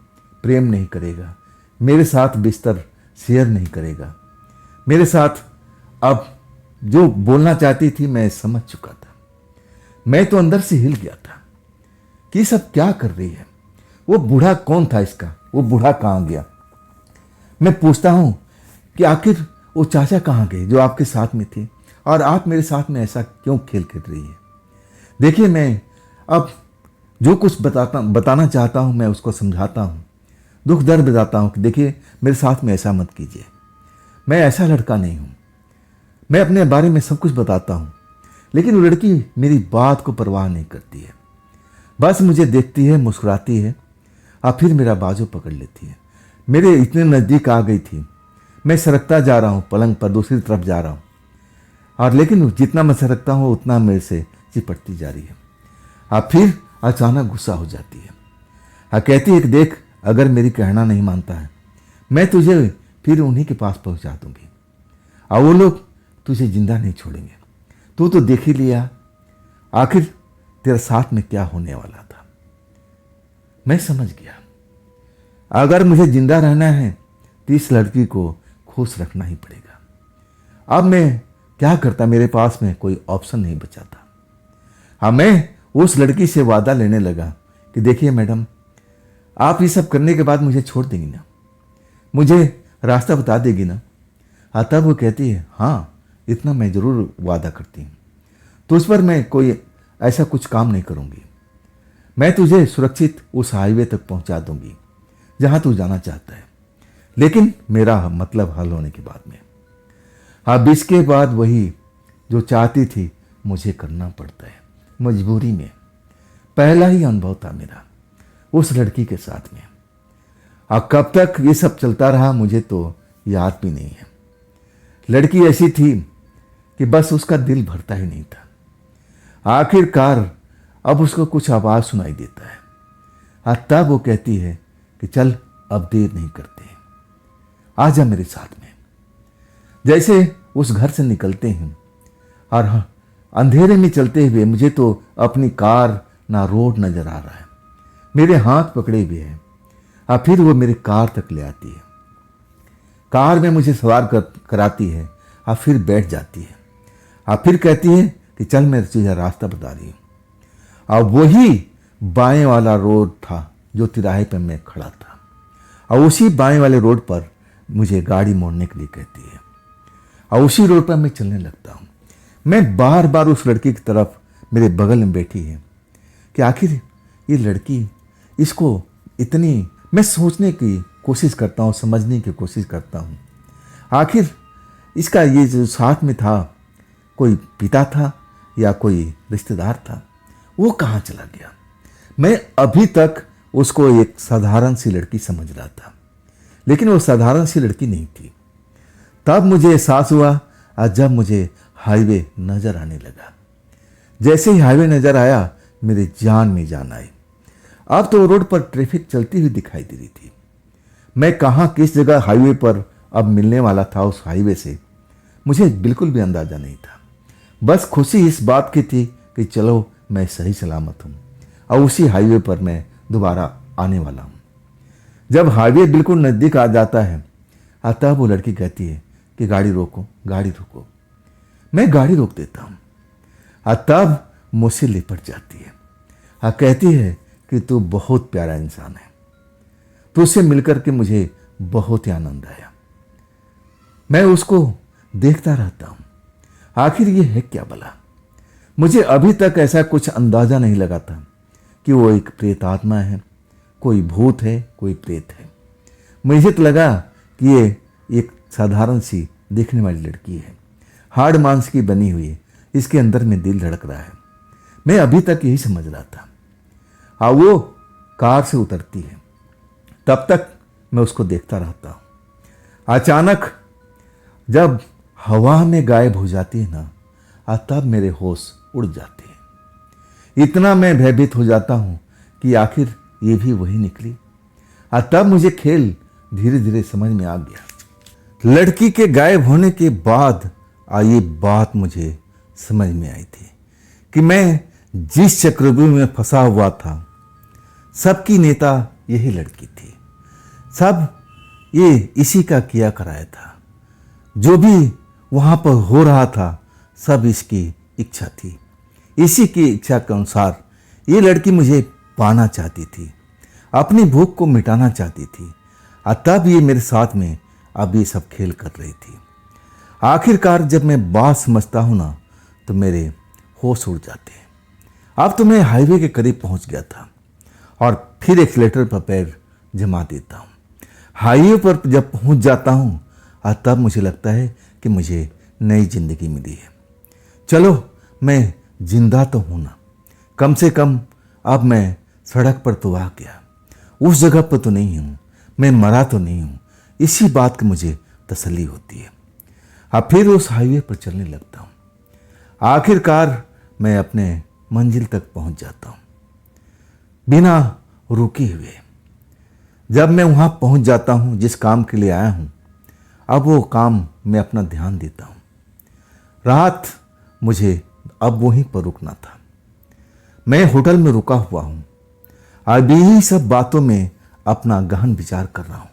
प्रेम नहीं करेगा, मेरे साथ बिस्तर शेयर नहीं करेगा, मेरे साथ अब जो बोलना चाहती थी मैं समझ चुका था। मैं तो अंदर से हिल गया था कि ये सब क्या कर रही है। वो बूढ़ा कौन था इसका? वो बूढ़ा कहाँ गया? मैं पूछता हूं कि आखिर वो चाचा कहाँ गए जो आपके साथ में थे, और आप मेरे साथ में ऐसा क्यों खेल खेल रही है? देखिए, मैं अब जो कुछ बताना चाहता हूं मैं उसको समझाता हूं, दुख दर्द बताता हूं कि देखिए मेरे साथ में ऐसा मत कीजिए, मैं ऐसा लड़का नहीं हूं। मैं अपने बारे में सब कुछ बताता हूं, लेकिन वो लड़की मेरी बात को परवाह नहीं करती है। बस मुझे देखती है, मुस्कुराती है, और फिर मेरा बाजू पकड़ लेती है। मेरे इतने नज़दीक आ गई थी, मैं सरकता जा रहा हूँ, पलंग पर दूसरी तरफ जा रहा हूँ, और लेकिन जितना मैं सरकता हूँ उतना मेरे से चिपटती जा रही है। फिर अचानक गुस्सा हो जाती है। कहती है कि देख, अगर मेरी कहना नहीं मानता है मैं तुझे फिर उन्हीं के पास पहुंचा दूंगी, और वो लोग तुझे जिंदा नहीं छोड़ेंगे। तू तो देख ही लिया आखिर तेरे साथ में क्या होने वाला था। मैं समझ गया, अगर मुझे जिंदा रहना है तो इस लड़की को खुश रखना ही पड़ेगा। अब मैं क्या करता, मेरे पास में कोई ऑप्शन नहीं बचा था। मैं उस लड़की से वादा लेने लगा कि देखिए मैडम, आप ये सब करने के बाद मुझे छोड़ देंगी ना, मुझे रास्ता बता देगी ना? तब वो कहती है, हाँ इतना मैं ज़रूर वादा करती हूँ, तो उस पर मैं कोई ऐसा कुछ काम नहीं करूँगी। मैं तुझे सुरक्षित उस हाईवे तक पहुँचा दूँगी जहाँ तू जाना चाहता है, लेकिन मेरा मतलब हल होने के बाद में। अब इसके बाद वही जो चाहती थी मुझे करना पड़ता है, मजबूरी में। पहला ही अनुभव था मेरा उस लड़की के साथ में। अब कब तक ये सब चलता रहा मुझे तो याद भी नहीं है। लड़की ऐसी थी कि बस उसका दिल भरता ही नहीं था। आखिरकार अब उसको कुछ आवाज़ सुनाई देता है, तब वो कहती है कि चल अब देर नहीं करते, आ जा मेरे साथ में। जैसे उस घर से निकलते हैं और अंधेरे में चलते हुए मुझे तो अपनी कार ना रोड नजर आ रहा है, मेरे हाथ पकड़े हुए हैं। फिर वो मेरी कार तक ले आती है, कार में मुझे सवार कराती है, फिर बैठ जाती है। फिर कहती है कि चल मैं तुझे रास्ता बता रही हूँ। अब वही बाएं वाला रोड था जो तिराहे पर मैं खड़ा था, और उसी बाएं वाले रोड पर मुझे गाड़ी मोड़ने के लिए कहती है, और उसी रोड पर मैं चलने लगता हूँ। मैं बार बार उस लड़की की तरफ मेरे बगल में बैठी है कि आखिर ये लड़की, इसको इतनी, मैं सोचने की कोशिश करता हूँ, समझने की कोशिश करता हूँ, आखिर इसका ये जो साथ में था कोई पिता था या कोई रिश्तेदार था, वो कहाँ चला गया? मैं अभी तक उसको एक साधारण सी लड़की समझ रहा था, लेकिन वो साधारण सी लड़की नहीं थी। तब मुझे एहसास हुआ जब मुझे हाईवे नजर आने लगा। जैसे ही हाईवे नजर आया मेरी जान में जान आई। अब तो रोड पर ट्रैफिक चलती हुई दिखाई दे रही थी। मैं कहाँ किस जगह हाईवे पर अब मिलने वाला था उस हाईवे से, मुझे बिल्कुल भी अंदाजा नहीं था। बस खुशी इस बात की थी कि चलो मैं सही सलामत हूँ और उसी हाईवे पर मैं दोबारा आने वाला हूँ। जब हाईवे बिल्कुल नज़दीक आ जाता है तब वो लड़की कहती है कि गाड़ी रोको, गाड़ी रोको। मैं गाड़ी रोक देता हूँ। तब मुझसे लिपट जाती है, कहती है कि तू बहुत प्यारा इंसान है, तुझसे मिलकर के मुझे बहुत ही आनंद आया। मैं उसको देखता रहता हूँ, आखिर ये है क्या भला? मुझे अभी तक ऐसा कुछ अंदाजा नहीं लगा था कि वो एक प्रेत आत्मा है, कोई भूत है, कोई प्रेत है। मुझे तो लगा कि ये एक साधारण सी दिखने वाली लड़की है, हाड़ मांस की बनी हुई, इसके अंदर में दिल धड़क रहा है। मैं अभी तक यही समझ रहा था। वो कार से उतरती है, तब तक मैं उसको देखता रहता हूँ। अचानक जब हवा में गायब हो जाती है ना, तब मेरे होश उड़ जाते हैं। इतना मैं भयभीत हो जाता हूँ कि आखिर ये भी वही निकली। तब मुझे खेल धीरे धीरे समझ में आ गया। लड़की के गायब होने के बाद ये बात मुझे समझ में आई थी कि मैं जिस चक्रव्यूह में फंसा हुआ था, सबकी नेता यही लड़की थी। सब ये इसी का किया कराया था। जो भी वहाँ पर हो रहा था सब इसकी इच्छा थी। इसी की इच्छा के अनुसार ये लड़की मुझे पाना चाहती थी, अपनी भूख को मिटाना चाहती थी। तब ये मेरे साथ में अब ये सब खेल कर रही थी। आखिरकार जब मैं बात समझता हूँ ना, तो मेरे होश उड़ जाते हैं। अब तो मैं हाईवे के करीब पहुँच गया था और फिर एक्सीलेटर पर पैर जमा देता हूँ। हाईवे पर जब पहुँच जाता हूँ, तब मुझे लगता है कि मुझे नई जिंदगी मिली है। चलो, मैं जिंदा तो हूँ ना, कम से कम अब मैं सड़क पर तो आ गया, उस जगह पर तो नहीं हूँ, मैं मरा तो नहीं हूँ। इसी बात की मुझे तसल्ली होती है। अब फिर उस हाईवे पर चलने लगता हूँ। आखिरकार मैं अपने मंजिल तक पहुँच जाता हूँ बिना रुके हुए। जब मैं वहाँ पहुँच जाता हूँ जिस काम के लिए आया हूँ, अब वो काम मैं अपना ध्यान देता हूँ। रात मुझे अब वहीं पर रुकना था। मैं होटल में रुका हुआ हूँ। अब यही सब बातों में अपना गहन विचार कर रहा हूँ।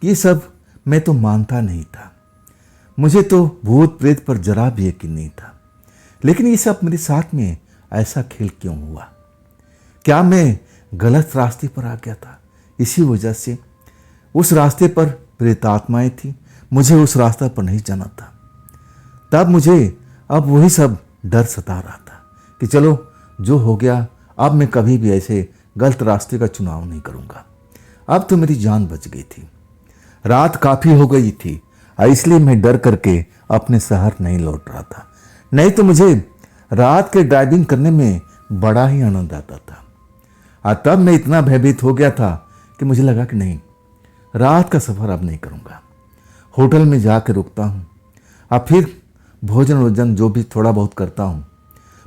ये सब मैं तो मानता नहीं था। मुझे तो भूत प्रेत पर जरा भी यकीन नहीं था। लेकिन ये सब मेरे साथ में ऐसा खेल क्यों हुआ? क्या मैं गलत रास्ते पर आ गया था? इसी वजह से उस रास्ते पर प्रेतात्माएं थी, मुझे उस रास्ते पर नहीं जाना था। तब मुझे अब वही सब डर सता रहा था कि चलो जो हो गया, अब मैं कभी भी ऐसे गलत रास्ते का चुनाव नहीं करूंगा। अब तो मेरी जान बच गई थी। रात काफ़ी हो गई थी, इसलिए मैं डर करके अपने शहर नहीं लौट रहा था। नहीं तो मुझे रात के ड्राइविंग करने में बड़ा ही आनंद आता था। तब मैं इतना भयभीत हो गया था कि मुझे लगा कि नहीं, रात का सफ़र अब नहीं करूँगा। होटल में जाकर रुकता हूँ। अब फिर भोजन जो भी थोड़ा बहुत करता हूँ।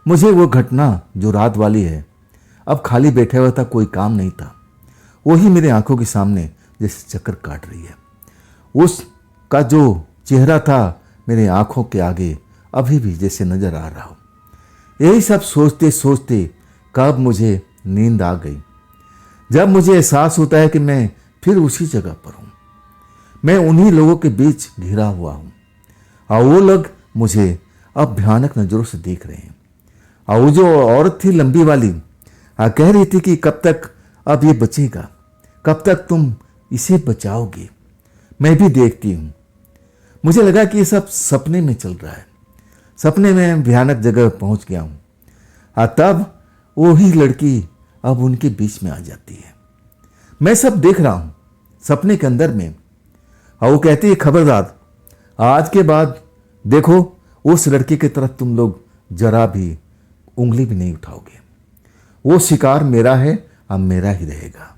मुझे वो घटना जो रात वाली है, अब खाली बैठे हुआ था, कोई काम नहीं था, वही मेरे आंखों के सामने जैसे चक्कर काट रही है। उसका जो चेहरा था मेरे आंखों के आगे अभी भी जैसे नजर आ रहा हो। यही सब सोचते सोचते कब मुझे नींद आ गई, जब मुझे एहसास होता है कि मैं फिर उसी जगह पर हूँ। मैं उन्हीं लोगों के बीच घिरा हुआ हूँ और वो लोग मुझे अब भयानक नज़रों से देख रहे हैं। और वो जो औरत थी लंबी वाली, कह रही थी कि कब तक अब ये बचेगा, कब तक तुम इसे बचाओगे। मैं भी देखती हूँ। मुझे लगा कि ये सब सपने में चल रहा है। सपने में भयानक जगह पहुँच गया हूँ। तब वही लड़की अब उनके बीच में आ जाती है। मैं सब देख रहा हूँ सपने के अंदर में। और वो कहती है, खबरदार, आज के बाद देखो उस लड़की की तरफ तुम लोग जरा भी उंगली भी नहीं उठाओगे। वो शिकार मेरा है, अब मेरा ही रहेगा।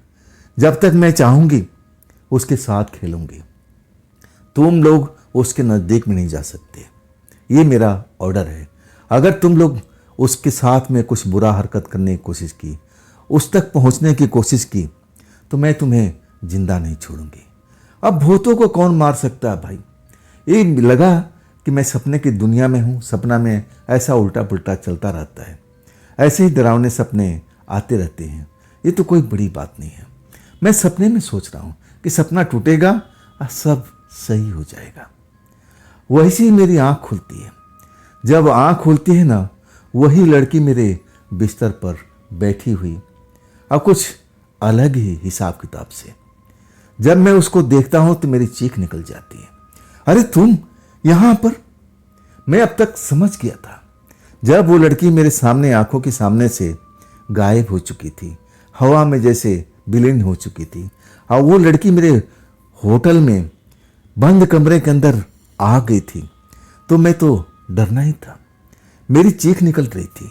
जब तक मैं चाहूँगी उसके साथ खेलूँगी। तुम लोग उसके नज़दीक में नहीं जा सकते, ये मेरा ऑर्डर है। अगर तुम लोग उसके साथ में कुछ बुरा हरकत करने की कोशिश की, उस तक पहुंचने की कोशिश की, तो मैं तुम्हें जिंदा नहीं छोड़ूंगी। अब भूतों को कौन मार सकता है भाई? ये लगा कि मैं सपने की दुनिया में हूँ। सपना में ऐसा उल्टा पुल्टा चलता रहता है, ऐसे ही डरावने सपने आते रहते हैं। ये तो कोई बड़ी बात नहीं है। मैं सपने में सोच रहा हूँ कि सपना टूटेगा और सब सही हो जाएगा। वैसे ही मेरी आँख खुलती है। जब आँख खुलती है ना, वही लड़की मेरे बिस्तर पर बैठी हुई और कुछ अलग ही हिसाब किताब से। जब मैं उसको देखता हूँ तो मेरी चीख निकल जाती है, अरे तुम यहाँ पर? मैं अब तक समझ गया था। जब वो लड़की मेरे सामने, आंखों के सामने से गायब हो चुकी थी, हवा में जैसे विलीन हो चुकी थी, और वो लड़की मेरे होटल में बंद कमरे के अंदर आ गई थी, तो मैं तो डरना ही था। मेरी चीख निकल रही थी,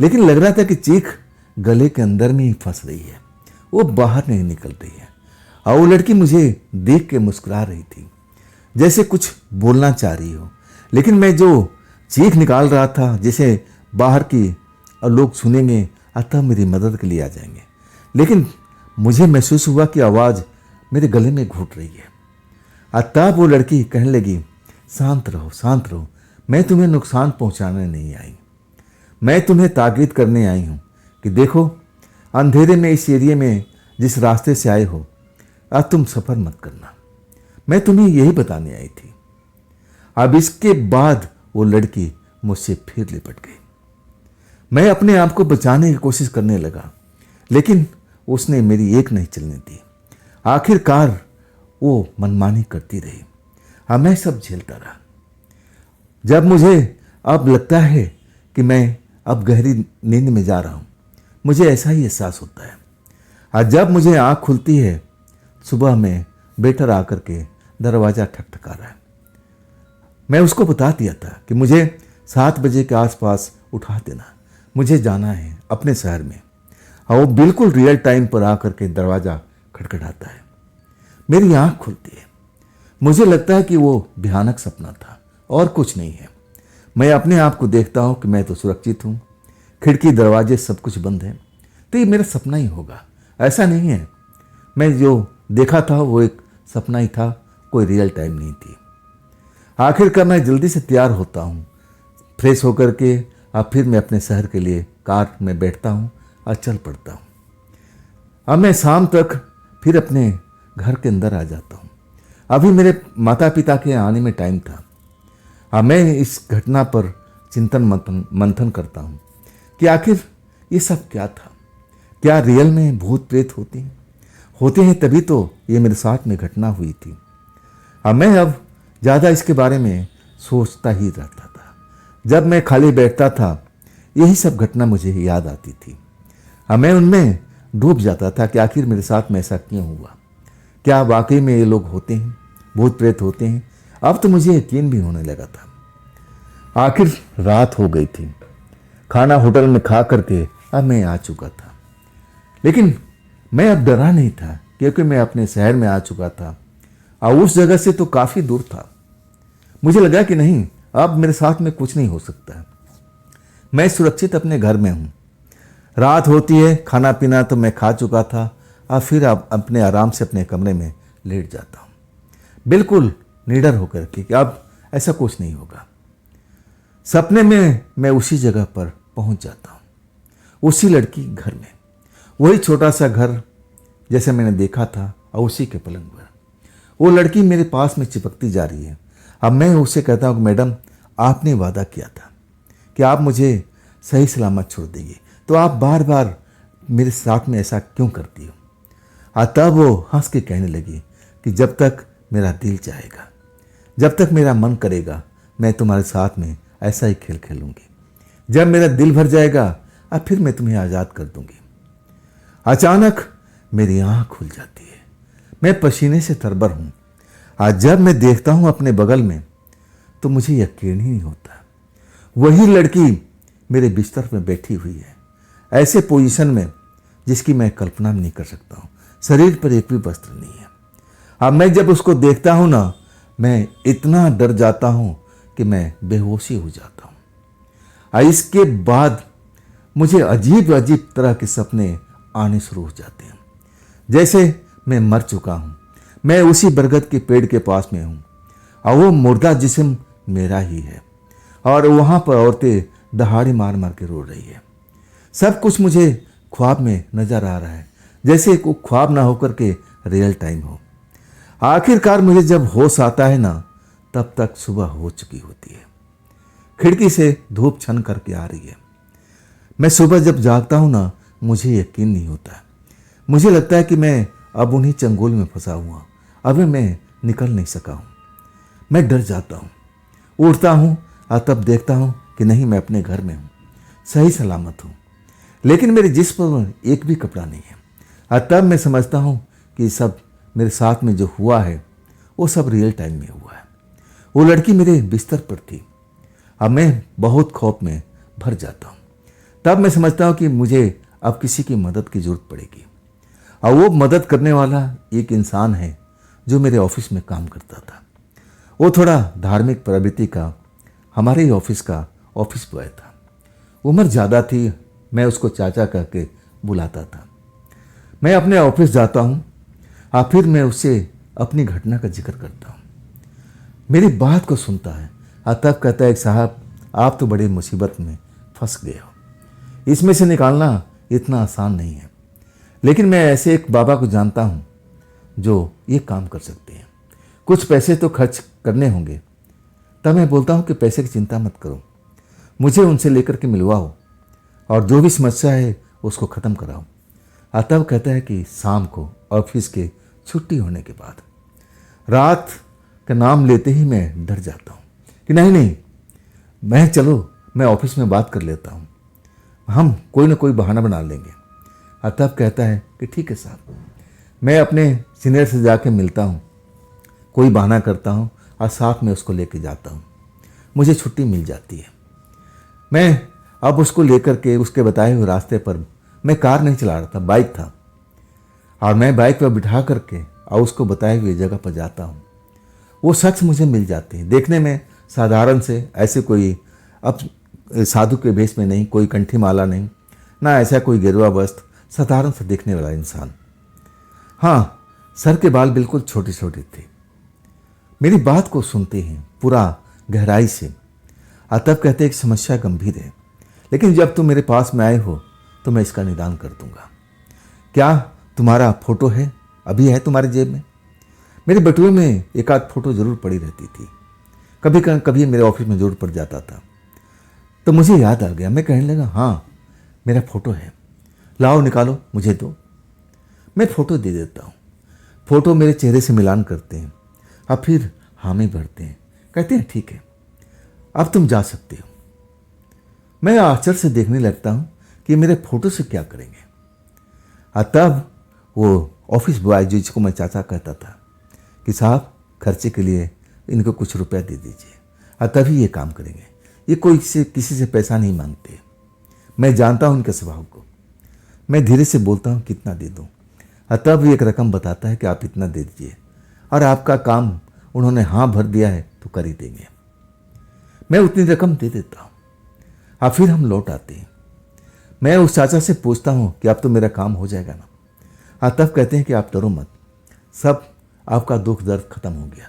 लेकिन लग रहा था कि चीख गले के अंदर में ही फंस रही है, वो बाहर नहीं निकल रही है। और वो लड़की मुझे देख के मुस्कुरा रही थी, जैसे कुछ बोलना चाह रही हो। लेकिन मैं जो चीख निकाल रहा था, जैसे बाहर की और लोग सुनेंगे अतः मेरी मदद के लिए आ जाएंगे, लेकिन मुझे महसूस हुआ कि आवाज़ मेरे गले में घुट रही है। अतः वो लड़की कहने लगी, शांत रहो, शांत रहो, मैं तुम्हें नुकसान पहुंचाने नहीं आई, मैं तुम्हें ताकीद करने आई हूं कि देखो, अंधेरे में इस एरिया में जिस रास्ते से आए हो, अब तुम सफ़र मत करना, मैं तुम्हें यही बताने आई थी। अब इसके बाद वो लड़की मुझसे फिर लिपट गई। मैं अपने आप को बचाने की कोशिश करने लगा, लेकिन उसने मेरी एक नहीं चलने दी। आखिरकार वो मनमानी करती रही। अब मैं सब झेलता रहा। जब मुझे अब लगता है कि मैं अब गहरी नींद में जा रहा हूँ, मुझे ऐसा ही एहसास होता है। और जब मुझे आँख खुलती है, सुबह में बेटर आकर के दरवाज़ा ठकठका रहा है। मैं उसको बता दिया था कि मुझे 7 बजे के आसपास उठा देना, मुझे जाना है अपने शहर में। और वो बिल्कुल रियल टाइम पर आकर के दरवाज़ा खटखटाता है। मेरी आँख खुलती है। मुझे लगता है कि वो भयानक सपना था और कुछ नहीं है। मैं अपने आप को देखता हूँ कि मैं तो सुरक्षित हूँ, खिड़की दरवाजे सब कुछ बंद है, तो ये मेरा सपना ही होगा। ऐसा नहीं है, मैं जो देखा था वो एक सपना ही था, कोई रियल टाइम नहीं थी। आखिरकार मैं जल्दी से तैयार होता हूँ, फ्रेश होकर के अब फिर मैं अपने शहर के लिए कार में बैठता हूँ और चल पड़ता हूँ। अब मैं शाम तक फिर अपने घर के अंदर आ जाता हूँ। अभी मेरे माता पिता के आने में टाइम था। अब मैं इस घटना पर चिंतन मंथन करता हूँ कि आखिर ये सब क्या था। क्या रियल में भूत प्रेत होते हैं तभी तो ये मेरे साथ में घटना हुई थी। अब ज़्यादा इसके बारे में सोचता ही रहता था। जब मैं खाली बैठता था, यही सब घटना मुझे याद आती थी। अब मैं उनमें डूब जाता था कि आखिर मेरे साथ में ऐसा क्यों हुआ। क्या वाकई में ये लोग होते हैं, भूत प्रेत होते हैं? अब तो मुझे यकीन भी होने लगा था। आखिर रात हो गई थी। खाना होटल में खा करके अब मैं आ चुका था, लेकिन मैं अब डरा नहीं था, क्योंकि मैं अपने शहर में आ चुका था और उस जगह से तो काफ़ी दूर था। मुझे लगा कि नहीं, अब मेरे साथ में कुछ नहीं हो सकता। मैं सुरक्षित अपने घर में हूँ। रात होती है, खाना पीना तो मैं खा चुका था। अब फिर अब अपने आराम से अपने कमरे में लेट जाता हूँ, बिल्कुल निडर होकर के कि अब ऐसा कुछ नहीं होगा। सपने में मैं उसी जगह पर पहुँच जाता हूँ, उसी लड़की घर में। वही छोटा सा घर जैसे मैंने देखा था, और उसी के पलंग पर वो लड़की मेरे पास में चिपकती जा रही है। अब मैं उससे कहता हूँ कि मैडम, आपने वादा किया था कि आप मुझे सही सलामत छोड़ देंगे, तो आप बार बार मेरे साथ में ऐसा क्यों करती हो? तब वो हंस के कहने लगी कि जब तक मेरा दिल चाहेगा, जब तक मेरा मन करेगा, मैं तुम्हारे साथ में ऐसा ही खेल खेलूंगी। जब मेरा दिल भर जाएगा, अब फिर मैं तुम्हें आज़ाद कर दूंगी। अचानक मेरी आँख खुल जाती है। मैं पसीने से तरबर हूँ। आज जब मैं देखता हूँ अपने बगल में, तो मुझे यकीन ही नहीं होता। वही लड़की मेरे बिस्तर में बैठी हुई है, ऐसे पोजीशन में जिसकी मैं कल्पना भी नहीं कर सकता हूँ। शरीर पर एक भी वस्त्र नहीं है। अब मैं जब उसको देखता हूँ ना, मैं इतना डर जाता हूँ कि मैं बेहोशी हो जाता हूँ। और इसके बाद मुझे अजीब अजीब तरह के सपने आने शुरू हो जाते हैं, जैसे मैं मर चुका हूँ। मैं उसी बरगद के पेड़ के पास में हूँ और वो मुर्दा जिस्म मेरा ही है, और वहाँ पर औरतें दहाड़ी मार मार के रो रही है। सब कुछ मुझे ख्वाब में नजर आ रहा है, जैसे को ख्वाब ना होकर के रियल टाइम हो। आखिरकार मुझे जब होश आता है ना, तब तक सुबह हो चुकी होती है। खिड़की से धूप छन करके आ रही है। मैं सुबह जब जागता हूँ ना, मुझे यकीन नहीं होता। मुझे लगता है कि मैं अब उन्हीं चंगुल में फंसा हुआ, अभी मैं निकल नहीं सका हूँ। मैं डर जाता हूँ, उठता हूँ और तब देखता हूँ कि नहीं, मैं अपने घर में हूँ, सही सलामत हूँ, लेकिन मेरे जिस्म पर एक भी कपड़ा नहीं है। और तब मैं समझता हूँ कि सब मेरे साथ में जो हुआ है वो सब रियल टाइम में हुआ है। वो लड़की मेरे बिस्तर पर थी। अब मैं बहुत खौफ में भर जाता हूँ। तब मैं समझता हूँ कि मुझे अब किसी की मदद की जरूरत पड़ेगी, और वो मदद करने वाला एक इंसान है जो मेरे ऑफिस में काम करता था। वो थोड़ा धार्मिक प्रवृत्ति का, हमारे ही ऑफिस का ऑफिस बॉय था। उम्र ज़्यादा थी, मैं उसको चाचा कह के बुलाता था। मैं अपने ऑफिस जाता हूँ और फिर मैं उससे अपनी घटना का जिक्र करता हूँ। मेरी बात को सुनता है और तब कहता है, साहब आप तो बड़ी मुसीबत में फंस गए हो, इसमें से निकालना इतना आसान नहीं है। लेकिन मैं ऐसे एक बाबा को जानता हूँ जो ये काम कर सकते हैं, कुछ पैसे तो खर्च करने होंगे। तब मैं बोलता हूँ कि पैसे की चिंता मत करो, मुझे उनसे लेकर के मिलवाओ और जो भी समस्या है उसको ख़त्म कराओ। और तब कहता है कि शाम को ऑफिस के छुट्टी होने के बाद, रात का नाम लेते ही मैं डर जाता हूँ कि नहीं नहीं, मैं ऑफिस में बात कर लेता हूँ, हम कोई ना कोई बहाना बना लेंगे। और तब कहता है कि ठीक है साहब, मैं अपने सीनियर से जाके मिलता हूँ, कोई बहाना करता हूँ और साथ में उसको लेके जाता हूँ, मुझे छुट्टी मिल जाती है। मैं अब उसको लेकर के उसके बताए हुए रास्ते पर, मैं कार नहीं चला रहा था, बाइक था, और मैं बाइक पर बिठा करके और उसको बताए हुए जगह पर जाता हूँ। वो शख्स मुझे मिल जाते हैं, देखने में साधारण से, ऐसे कोई अब साधु के भेष में नहीं, कोई कंठी माला नहीं, ना ऐसा कोई गेरुआ वस्त्र, साधारण से देखने वाला इंसान। हाँ, सर के बाल बिल्कुल छोटे छोटे थे। मेरी बात को सुनते हैं पूरा गहराई से, और तब कहते हैं कि समस्या गंभीर है, लेकिन जब तुम मेरे पास में आए हो तो मैं इसका निदान कर दूंगा। क्या तुम्हारा फोटो है, अभी है तुम्हारे जेब में? मेरे बटुए में एक आध फोटो जरूर पड़ी रहती थी, कभी कभी मेरे ऑफिस में जरूर पड़ जाता था। तो मुझे याद आ गया, मैं कहने लगा, हाँ मेरा फोटो है, लाओ निकालो मुझे दो। मैं फोटो दे देता हूँ, फोटो मेरे चेहरे से मिलान करते हैं और फिर हामी भरते हैं, कहते हैं ठीक है अब तुम जा सकते हो। मैं आश्चर्य से देखने लगता हूँ कि मेरे फोटो से क्या करेंगे। और तब वो ऑफिस बॉय जिसको मैं चाचा कहता था कि साहब खर्चे के लिए इनको कुछ रुपया दे दीजिए और तभी ये काम करेंगे, ये कोई से किसी से पैसा नहीं मांगते। मैं जानता हूँ उनके स्वभाव को। मैं धीरे से बोलता हूँ कितना दे दूँ, और तब एक रकम बताता है कि आप इतना दे दीजिए, और आपका काम उन्होंने हाँ भर दिया है तो कर ही देंगे। मैं उतनी रकम दे देता हूँ और फिर हम लौट आते हैं। मैं उस चाचा से पूछता हूँ कि अब तो मेरा काम हो जाएगा ना? और तब कहते हैं कि आप डरो मत, सब आपका दुख दर्द खत्म हो गया,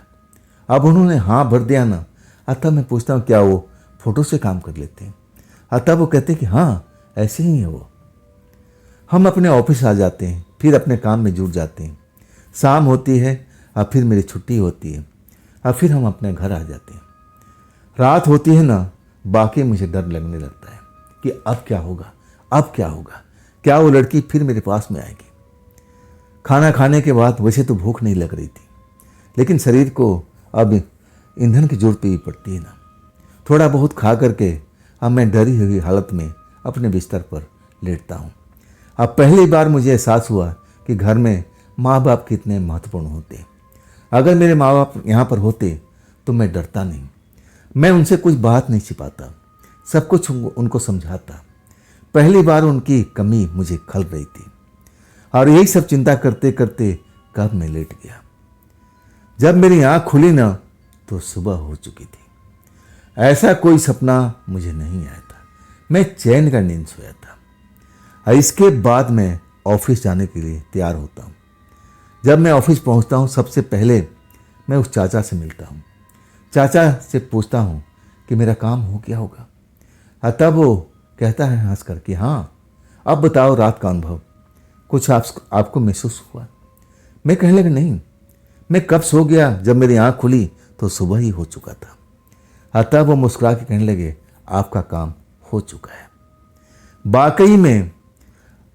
अब उन्होंने हाँ भर दिया ना। और तब मैं पूछता हूँ क्या वो फोटो से काम कर लेते हैं? और तब वो कहते हैं कि हाँ ऐसे ही है वो। हम अपने ऑफिस आ जाते हैं, फिर अपने काम में जुट जाते हैं। शाम होती है और फिर मेरी छुट्टी होती है और फिर हम अपने घर आ जाते हैं। रात होती है ना, बाकी मुझे डर लगने लगता है कि अब क्या होगा, अब क्या होगा, क्या वो लड़की फिर मेरे पास में आएगी। खाना खाने के बाद वैसे तो भूख नहीं लग रही थी, लेकिन शरीर को अब ईंधन की जरूरत भी पड़ती है ना। थोड़ा बहुत खा करके अब मैं डरी हुई हालत में अपने बिस्तर पर लेटता हूँ। अब पहली बार मुझे एहसास हुआ कि घर में माँ बाप कितने महत्वपूर्ण होते। अगर मेरे माँ बाप यहाँ पर होते तो मैं डरता नहीं, मैं उनसे कुछ बात नहीं छिपाता, सब कुछ उनको समझाता। पहली बार उनकी कमी मुझे खल रही थी, और यही सब चिंता करते करते कब मैं लेट गया। जब मेरी आँख खुली ना तो सुबह हो चुकी थी। ऐसा कोई सपना मुझे नहीं आया था, मैं चैन का नींद सोया था। और इसके बाद मैं ऑफिस जाने के लिए तैयार होता हूँ। जब मैं ऑफिस पहुँचता हूँ सबसे पहले मैं उस चाचा से मिलता हूँ। चाचा से पूछता हूँ कि मेरा काम हो गया होगा। और तब वो कहता है हंस कर कि हाँ अब बताओ रात का अनुभव, कुछ आपको महसूस हुआ? मैं कहने लगा नहीं, मैं कब सो गया, जब मेरी आँख खुली तो सुबह ही हो चुका था। और तब वो मुस्कुरा के कहने लगे आपका काम हो चुका है। वाकई में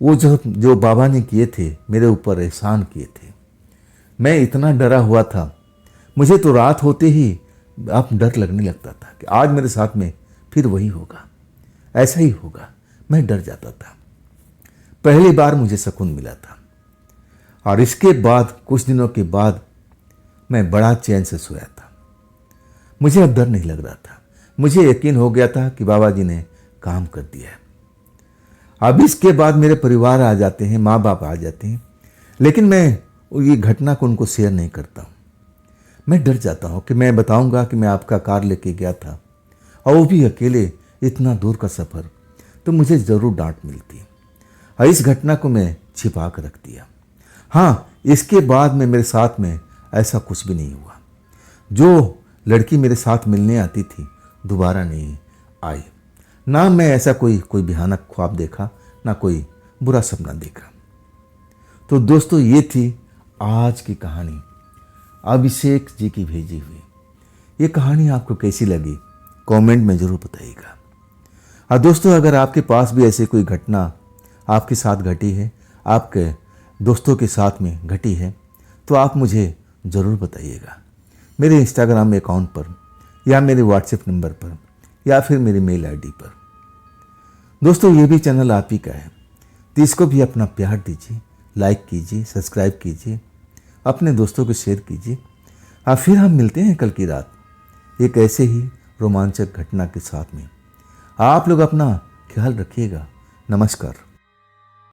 वो जो बाबा ने किए थे, मेरे ऊपर एहसान किए थे। मैं इतना डरा हुआ था, मुझे तो रात होते ही अब डर लगने लगता था कि आज मेरे साथ में फिर वही होगा, ऐसा ही होगा। मैं डर जाता था। पहली बार मुझे सुकून मिला था, और इसके बाद कुछ दिनों के बाद मैं बड़ा चैन से सोया था। मुझे अब डर नहीं लग रहा था। मुझे यकीन हो गया था कि बाबा जी ने काम कर दिया है। अब इसके बाद मेरे परिवार आ जाते हैं, माँ बाप आ जाते हैं, लेकिन मैं ये घटना को उनको शेयर नहीं करता हूँ। मैं डर जाता हूँ कि मैं बताऊँगा कि मैं आपका कार लेके गया था और वो भी अकेले, इतना दूर का सफ़र, तो मुझे ज़रूर डांट मिलती। और इस घटना को मैं छिपा कर रख दिया। हाँ, इसके बाद में मेरे साथ में ऐसा कुछ भी नहीं हुआ। जो लड़की मेरे साथ मिलने आती थी दोबारा नहीं आई। ना मैं ऐसा कोई भयानक ख्वाब देखा, ना कोई बुरा सपना देखा। तो दोस्तों, ये थी आज की कहानी, अभिषेक जी की भेजी हुई। ये कहानी आपको कैसी लगी कमेंट में ज़रूर बताइएगा। और दोस्तों, अगर आपके पास भी ऐसी कोई घटना आपके साथ घटी है, आपके दोस्तों के साथ में घटी है, तो आप मुझे ज़रूर बताइएगा मेरे इंस्टाग्राम अकाउंट पर, या मेरे व्हाट्सएप नंबर पर, या फिर मेरी मेल आईडी पर। दोस्तों, ये भी चैनल आप ही का है, तो इसको भी अपना प्यार दीजिए, लाइक कीजिए, सब्सक्राइब कीजिए, अपने दोस्तों को शेयर कीजिए। और फिर हम मिलते हैं कल की रात एक ऐसे ही रोमांचक घटना के साथ में। आप लोग अपना ख्याल रखिएगा। नमस्कार।